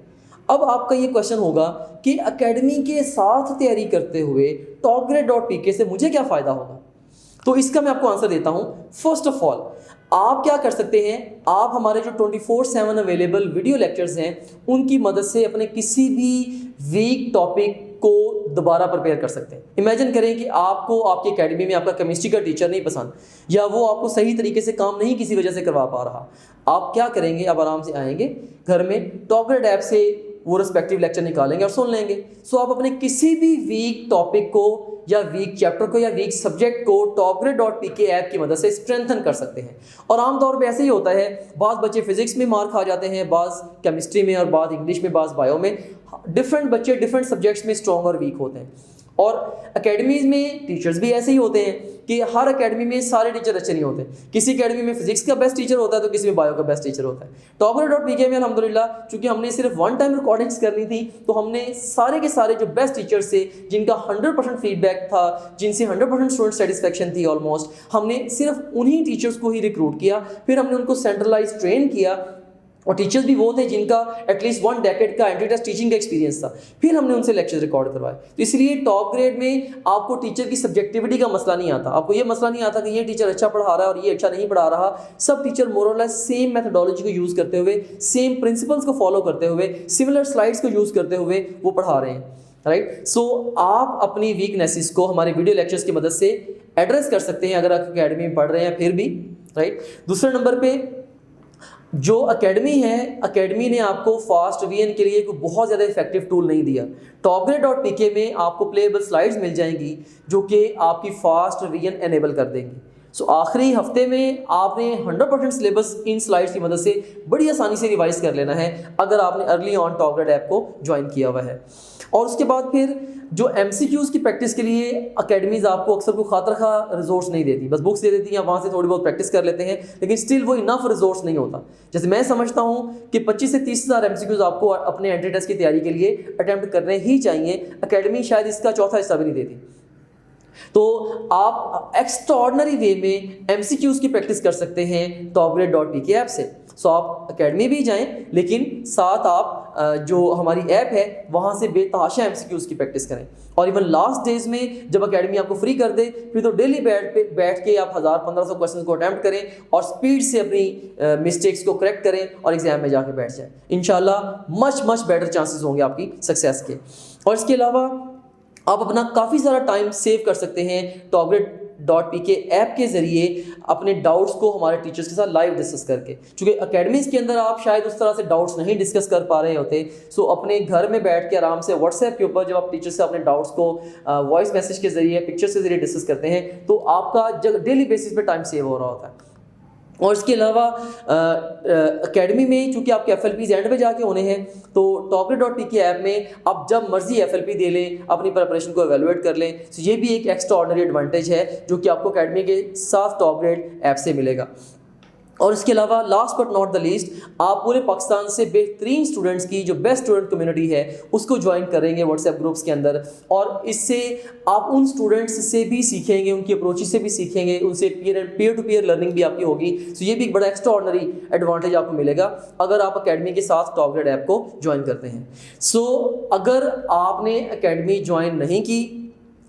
अब आपका ये क्वेश्चन होगा कि एकेडमी के साथ तैयारी करते हुए topgrade.pk से मुझे क्या फ़ायदा होगा, तो इसका मैं आपको आंसर देता हूँ। फर्स्ट ऑफ ऑल आप क्या कर सकते हैं, आप हमारे जो 24/7 अवेलेबल वीडियो लेक्चर्स हैं उनकी मदद से अपने किसी भी वीक टॉपिक को दोबारा प्रिपेयर कर सकते हैं। इमेजिन करें कि आपको आपकी एकेडमी में आपका केमिस्ट्री का टीचर नहीं पसंद या वो आपको सही तरीके से काम नहीं किसी वजह से करवा पा रहा, आप क्या करेंगे, आप आराम से आएंगे घर में topgrade ऐप से वो रिस्पेक्टिव लेक्चर निकालेंगे और सुन लेंगे। सो आप अपने किसी भी वीक टॉपिक को या वीक चैप्टर को या वीक सब्जेक्ट को topgrade.pk ऐप की मदद से स्ट्रेंथन कर सकते हैं। और आमतौर पे ऐसे ही होता है, बाज़ बच्चे फिजिक्स में मार्क खा जाते हैं, बाज़ केमिस्ट्री में और बाज़ इंग्लिश में, बाज़ बायो में। डिफरेंट बच्चे डिफरेंट सब्जेक्ट्स में स्ट्रॉन्ग और वीक होते हैं। और एकेडमीज़ में टीचर्स भी ऐसे ही होते हैं कि हर एकेडमी में सारे टीचर अच्छे नहीं होते। किसी एकेडमी में फिजिक्स का बेस्ट टीचर होता है तो किसी में बायो का बेस्ट टीचर होता है। topgrade.pk में अल्हम्दुलिल्लाह चूँकि हमने सिर्फ 1 टाइम रिकॉर्डिंग्स करनी थी तो हमने सारे के सारे जो बेस्ट टीचर्स थे, जिनका 100% फीडबैक था, जिनसे 100% स्टूडेंट सेटिस्फेक्शन थी ऑलमोस्ट, हमने सिर्फ उन्हीं टीचर्स को ही रिक्रूट किया। फिर हमने उनको सेंट्रलाइज ट्रेन किया और टीचर्स भी वो थे जिनका एटलीस्ट 1 डेकेड का एंट्री टेस्ट टीचिंग का एक्सपीरियंस था। फिर हमने उनसे लेक्चर रिकॉर्ड करवाए। तो इसलिए topgrade में आपको टीचर की सब्जेक्टिविटी का मसला नहीं आता। आपको ये मसला नहीं आता कि ये टीचर अच्छा पढ़ा रहा है और ये अच्छा नहीं पढ़ा रहा। सब टीचर मोर और लेस सेम मेथडोलॉजी को यूज़ करते हुए, सेम प्रिंसिपल्स को फॉलो करते हुए, सिमिलर स्लाइड्स को यूज़ करते हुए वो पढ़ा रहे हैं, राइट। सो आप अपनी वीकनेसेस को हमारे वीडियो लेक्चर्स की मदद से एड्रेस कर सकते हैं अगर आप एकेडमी में पढ़ रहे हैं फिर भी, राइट। दूसरे नंबर पे जो एकेडमी है, एकेडमी ने आपको फास्ट रिवीजन के लिए कोई बहुत ज़्यादा इफेक्टिव टूल नहीं दिया। topgrade.pk में आपको प्लेएबल स्लाइड्स मिल जाएंगी जो कि आपकी फास्ट रिवीजन एनेबल कर देंगी। सो आखिरी हफ्ते में आपने 100% सिलेबस इन स्लाइड्स की मदद से बड़ी आसानी से रिवाइज कर लेना है अगर आपने अर्ली ऑन topgrade ऐप को ज्वाइन किया हुआ है। और उसके बाद फिर जो MCQs की प्रैक्टिस के लिए एकेडमीज़ आपको अक्सर कोई खातर खा रिजोर्स नहीं देती, बस बुक्स दे देती हैं, वहाँ से थोड़ी बहुत प्रैक्टिस कर लेते हैं, लेकिन स्टिल वो इनफ रिजोर्स नहीं होता। जैसे मैं समझता हूँ कि 25 से 30 हज़ार MCQs आपको अपने एंट्री टेस्ट की तैयारी के लिए अटैम्प्ट करने ही चाहिए। एकेडमी शायद इसका चौथा हिस्सा भी नहीं देती। तो आप एक्स्ट्राऑर्डिनरी वे में MCQs की प्रैक्टिस कर सकते हैं topgrade.pk ऐप से। सो आप एकेडमी भी जाएं लेकिन साथ आप जो हमारी ऐप है वहाँ से बेतहाशा MCQs की प्रैक्टिस करें। और इवन लास्ट डेज में जब एकेडमी आपको फ्री कर दे फिर तो डेली बैठ के आप 1000-1500 क्वेश्चन को अटैम्प्ट करें और स्पीड से अपनी मिस्टेक्स को करेक्ट करें और एग्जाम में जाके बैठ जाएं। इंशाल्लाह मच बेटर चांसेस होंगे आपकी सक्सेस के। और इसके अलावा आप अपना काफ़ी सारा टाइम सेव कर सकते हैं topgrade topgrade.pk ऐप के ज़रिए अपने डाउट्स को हमारे टीचर्स के साथ लाइव डिस्कस करके, क्योंकि अकेडमीज़ के अंदर आप शायद उस तरह से डाउट्स नहीं डिस्कस कर पा रहे होते, सो अपने घर में बैठ के आराम से व्हाट्सएप के ऊपर जब आप टीचर से अपने डाउट्स को वॉइस मैसेज के ज़रिए, पिक्चर्स के ज़रिए डिस्कस करते हैं, तो आपका डेली बेसिस पे टाइम सेव हो रहा होता है। और इसके अलावा एकेडमी में चूँकि आपके FLPs एंड पे जाके होने हैं, तो topgrade.pk ऐप में आप जब मर्जी FLP दे लें, अपनी प्रिपरेशन को एवेलुएट कर लें। तो ये भी एक एक्स्ट्रा ऑर्डिनरी एडवांटेज है जो कि आपको एकेडमी के साथ टॉपग्रेड ऐप से मिलेगा। और इसके अलावा last but not the least, आप पूरे पाकिस्तान से बेहतरीन स्टूडेंट्स की जो बेस्ट स्टूडेंट कम्युनिटी है उसको ज्वाइन करेंगे व्हाट्सएप ग्रुप्स के अंदर, और इससे आप उन स्टूडेंट्स से भी सीखेंगे, उनकी अप्रोचेस से भी सीखेंगे, उनसे पीयर टू पीयर लर्निंग भी आपकी होगी। तो ये भी एक बड़ा एक्स्ट्रा ऑर्डिनरी एडवांटेज आपको मिलेगा अगर आप अकेडमी के साथ टॉपग्रेड ऐप को ज्वाइन करते हैं। सो अगर आपने अकेडमी ज्वाइन नहीं की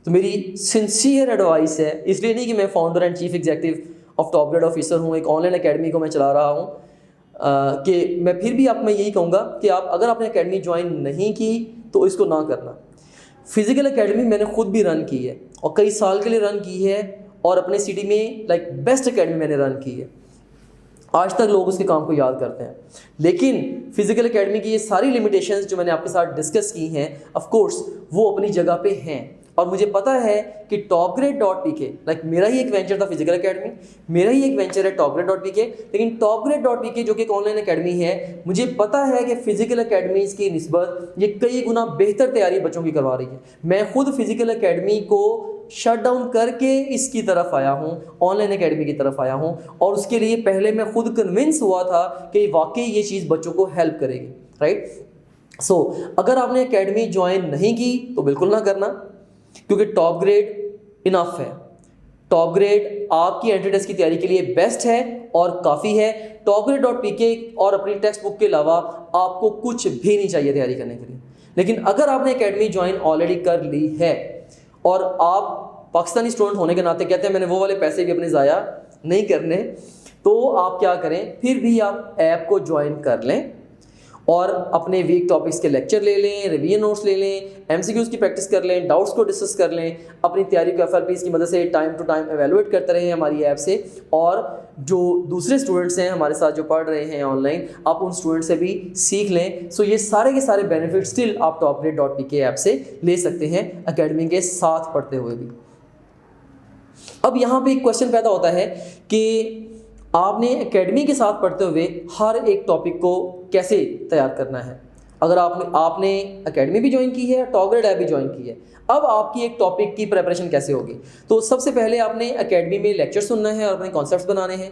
तो मेरी सिंसियर एडवाइस है, इसलिए नहीं कि मैं founder and chief executive of TopGrade officer हूँ, एक ऑनलाइन एकेडमी को मैं चला रहा हूँ, कि मैं फिर भी मैं यही कहूँगा कि आप अगर आपने एकेडमी ज्वाइन नहीं की तो इसको ना करना। फिजिकल एकेडमी मैंने खुद भी रन की है और कई साल के लिए रन की है, और अपने सिटी में बेस्ट एकेडमी मैंने रन की है। आज तक लोग उसके काम को याद करते हैं, लेकिन फिजिकल एकेडमी की ये सारी लिमिटेशंस जो मैंने आपके साथ डिस्कस की हैं, ऑफ कोर्स वो अपनी जगह पे हैं। और मुझे पता है कि topgrade.pk मेरा ही एक वेंचर था फिजिकल एकेडमी, मेरा ही एक वेंचर है topgrade.pk, लेकिन topgrade.pk जो कि एक ऑनलाइन एकेडमी है, मुझे पता है कि फिजिकल एकेडमीज की निस्बत ये कई गुना बेहतर तैयारी बच्चों की करवा रही है। मैं खुद फिजिकल एकेडमी को शट डाउन करके इसकी तरफ आया हूँ, ऑनलाइन एकेडमी की तरफ आया हूँ, और उसके लिए पहले मैं खुद कन्विंस हुआ था कि वाकई ये चीज़ बच्चों को हेल्प करेगी, राइट। सो अगर आपने एकेडमी ज्वाइन नहीं की तो बिल्कुल ना करना, क्योंकि टॉपग्रेड इनफ है। टॉपग्रेड आपकी एंट्री टेस्ट की तैयारी के लिए बेस्ट है और काफ़ी है। topgrade.pk और अपनी टेक्स्ट बुक के अलावा आपको कुछ भी नहीं चाहिए तैयारी करने के लिए। लेकिन अगर आपने एकेडमी ज्वाइन ऑलरेडी कर ली है और आप पाकिस्तानी स्टूडेंट होने के नाते कहते हैं मैंने वो वाले पैसे भी अपने ज़ाया नहीं करने, तो आप क्या करें, फिर भी आप ऐप को ज्वाइन कर लें और अपने वीक टॉपिक्स के लेक्चर ले लें, रिवीजन नोट्स ले लें, MCQs की प्रैक्टिस कर लें, डाउट्स को डिस्कस कर लें, अपनी तैयारी को FLPs की मदद से टाइम टू टाइम एवेलुएट करते रहें हमारी ऐप से। और जो दूसरे स्टूडेंट्स हैं हमारे साथ जो पढ़ रहे हैं ऑनलाइन, आप उन स्टूडेंट से भी सीख लें। सो ये सारे के सारे बेनिफिट स्टिल आप topgrade.pk ऐप से ले सकते हैं एकेडमी के साथ पढ़ते हुए भी। अब यहाँ पे एक क्वेश्चन पैदा होता है कि आपने एकेडमी के साथ पढ़ते हुए हर एक टॉपिक को कैसे तैयार करना है। अगर आपने एकेडमी भी ज्वाइन की है, टॉपग्रेड ऐप भी ज्वाइन की है, अब आपकी एक टॉपिक की प्रिपरेशन कैसे होगी। तो सबसे पहले आपने एकेडमी में लेक्चर सुनना है और अपने कॉन्सेप्ट्स बनाने हैं।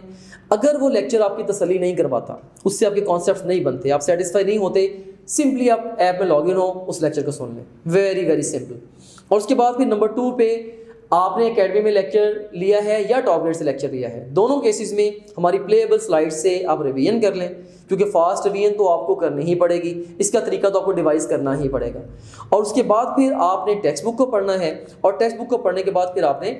अगर वो लेक्चर आपकी तसल्ली नहीं करवाता, उससे आपके कॉन्सेप्ट्स नहीं बनते, आप सेटिस्फाई नहीं होते, सिंपली आप ऐप में लॉगिन हो, उस लेक्चर को सुन लें, वेरी वेरी सिंपल। और उसके बाद फिर नंबर 2 पे आपने एकेडमी में लेक्चर लिया है या टॉपग्रेड से लेक्चर लिया है, दोनों केसेस में हमारी प्लेएबल स्लाइड्स से आप रिवीजन कर लें, क्योंकि फास्ट रिवीजन तो आपको करनी ही पड़ेगी, इसका तरीका तो आपको डिवाइस करना ही पड़ेगा। और उसके बाद फिर आपने टेक्स्ट बुक को पढ़ना है, और टेक्स्ट बुक को पढ़ने के बाद फिर आपने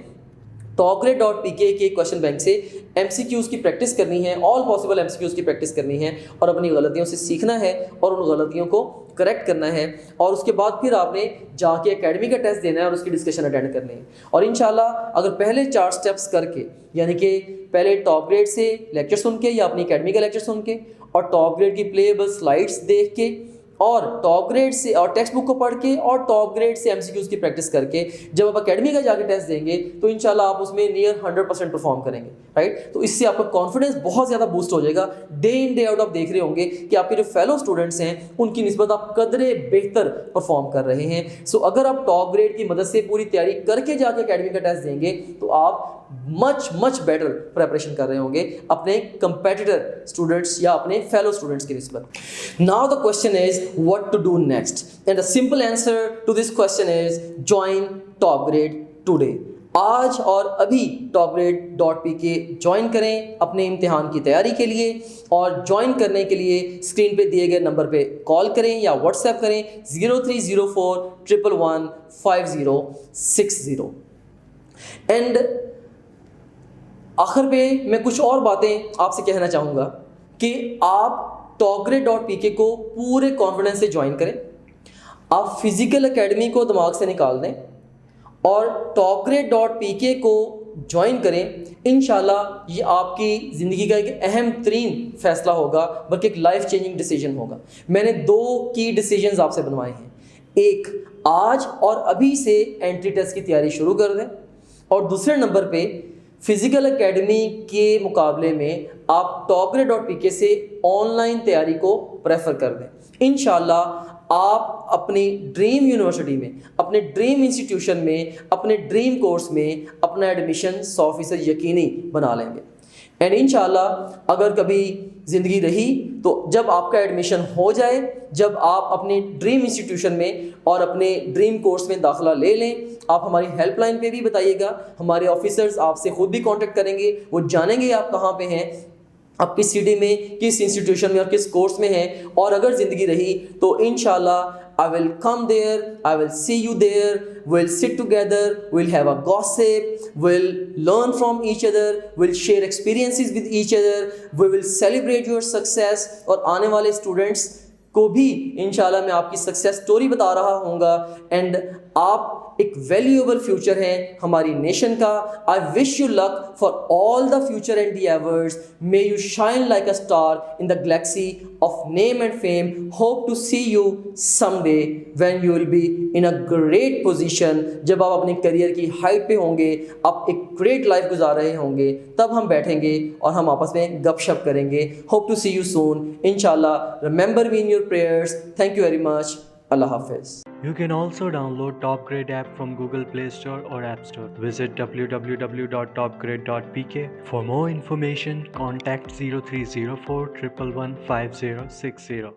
topgrade.pk के क्वेश्चन बैंक से MCQs की प्रैक्टिस करनी है, ऑल पॉसिबल MCQs की प्रैक्टिस करनी है, और अपनी गलतियों से सीखना है और उन गलतियों को करेक्ट करना है। और उसके बाद फिर आपने जाके एकेडमी का टेस्ट देना है और उसकी डिस्कशन अटेंड करनी है। और इंशाल्लाह अगर पहले 4 स्टेप्स करके, यानी कि पहले टॉपग्रेड से लेक्चर सुन के या अपनी एकेडमी का लेक्चर सुन के, और टॉपग्रेड की प्लेएबल स्लाइड्स देख के, और टॉपग्रेड से और टेक्स्ट बुक को पढ़ के, और टॉपग्रेड से MCQs की प्रैक्टिस करके जब आप एकेडमी का जाके टेस्ट देंगे तो इंशाल्लाह आप उसमें नियर 100% परफॉर्म करेंगे, राइट। तो इससे आपका कॉन्फिडेंस बहुत ज़्यादा बूस्ट हो जाएगा। डे इन डे आउट आप देख रहे होंगे कि आपके जो फेलो स्टूडेंट्स हैं उनकी निस्बत आप कदरे बेहतर परफॉर्म कर रहे हैं। सो अगर आप टॉपग्रेड की मदद से पूरी तैयारी करके जाके एकेडमी का टेस्ट देंगे तो आप मच बेटर प्रिपरेशन कर रहे होंगे अपने कंपेटिटर स्टूडेंट्स या अपने फेलो स्टूडेंट्स की निस्बत। Now the question is what to do next, and the simple answer to this question is join TopGrade today. आज और अभी topgrade.pk ज्वाइन करें अपने इम्तिहान की तैयारी के लिए, और ज्वाइन करने के लिए स्क्रीन पे दिए गए नंबर पे कॉल करें या व्हाट्सएप करें 0304 111 5060। एंड आखिर पे मैं कुछ और बातें आपसे कहना चाहूँगा कि आप topgrade.pk को पूरे कॉन्फिडेंस से ज्वाइन करें, आप फिजिकल एकेडमी को दिमाग से निकाल दें और topgrade.pk को ज्वाइन करें। इंशाल्लाह ये आपकी ज़िंदगी का एक अहम तरीन फ़ैसला होगा, बल्कि एक लाइफ चेंजिंग डिसीजन होगा। मैंने 2 की डिसीजंस आपसे बनवाए हैं। एक, आज और अभी से एंट्री टेस्ट की तैयारी शुरू कर दें, और दूसरे नंबर पे फिज़िकल एकेडमी के मुकाबले में आप topgrade.pk से ऑनलाइन तैयारी को प्रेफर कर दें। इंशाल्लाह आप अपनी ड्रीम यूनिवर्सिटी में, अपने ड्रीम इंस्टीट्यूशन में, अपने ड्रीम कोर्स में अपना एडमिशन 100% यकीनी बना लेंगे। एंड इंशाल्लाह अगर कभी ज़िंदगी रही तो जब आपका एडमिशन हो जाए, जब आप अपने ड्रीम इंस्टीट्यूशन में और अपने ड्रीम कोर्स में दाखिला ले लें, आप हमारी हेल्पलाइन पे भी बताइएगा। हमारे ऑफिसर्स आपसे खुद भी कांटेक्ट करेंगे, वो जानेंगे आप कहाँ पे हैं, आप किस सिटी में, किस इंस्टीट्यूशन में और किस कोर्स में हैं। और अगर ज़िंदगी रही तो इंशाल्लाह I will come there, I will see you there, we'll sit together, we'll have a gossip, we'll learn from each other, we'll share experiences with each other, we will celebrate your success। और आने वाले students को भी इंशाल्लाह मैं आपकी success story बता रहा हूँगा। एंड आप एक वैल्यूएबल फ्यूचर है हमारी नेशन का। I wish you luck for all the future endeavours. May you shine like a star in the galaxy of name and fame. Hope to see you someday when you will be in a great position. जब आप अपने career की height पे होंगे, आप एक great life गुजार रहे होंगे, तब हम बैठेंगे और हम आपस में गपशप करेंगे। Hope to see you soon इंशाल्लाह। Remember me in your prayers. Thank you very much. Allah Hafiz. You can also download TopGrade app from Google Play Store or App Store. Visit www.topgrade.pk. For more information, contact 0304 111 5060.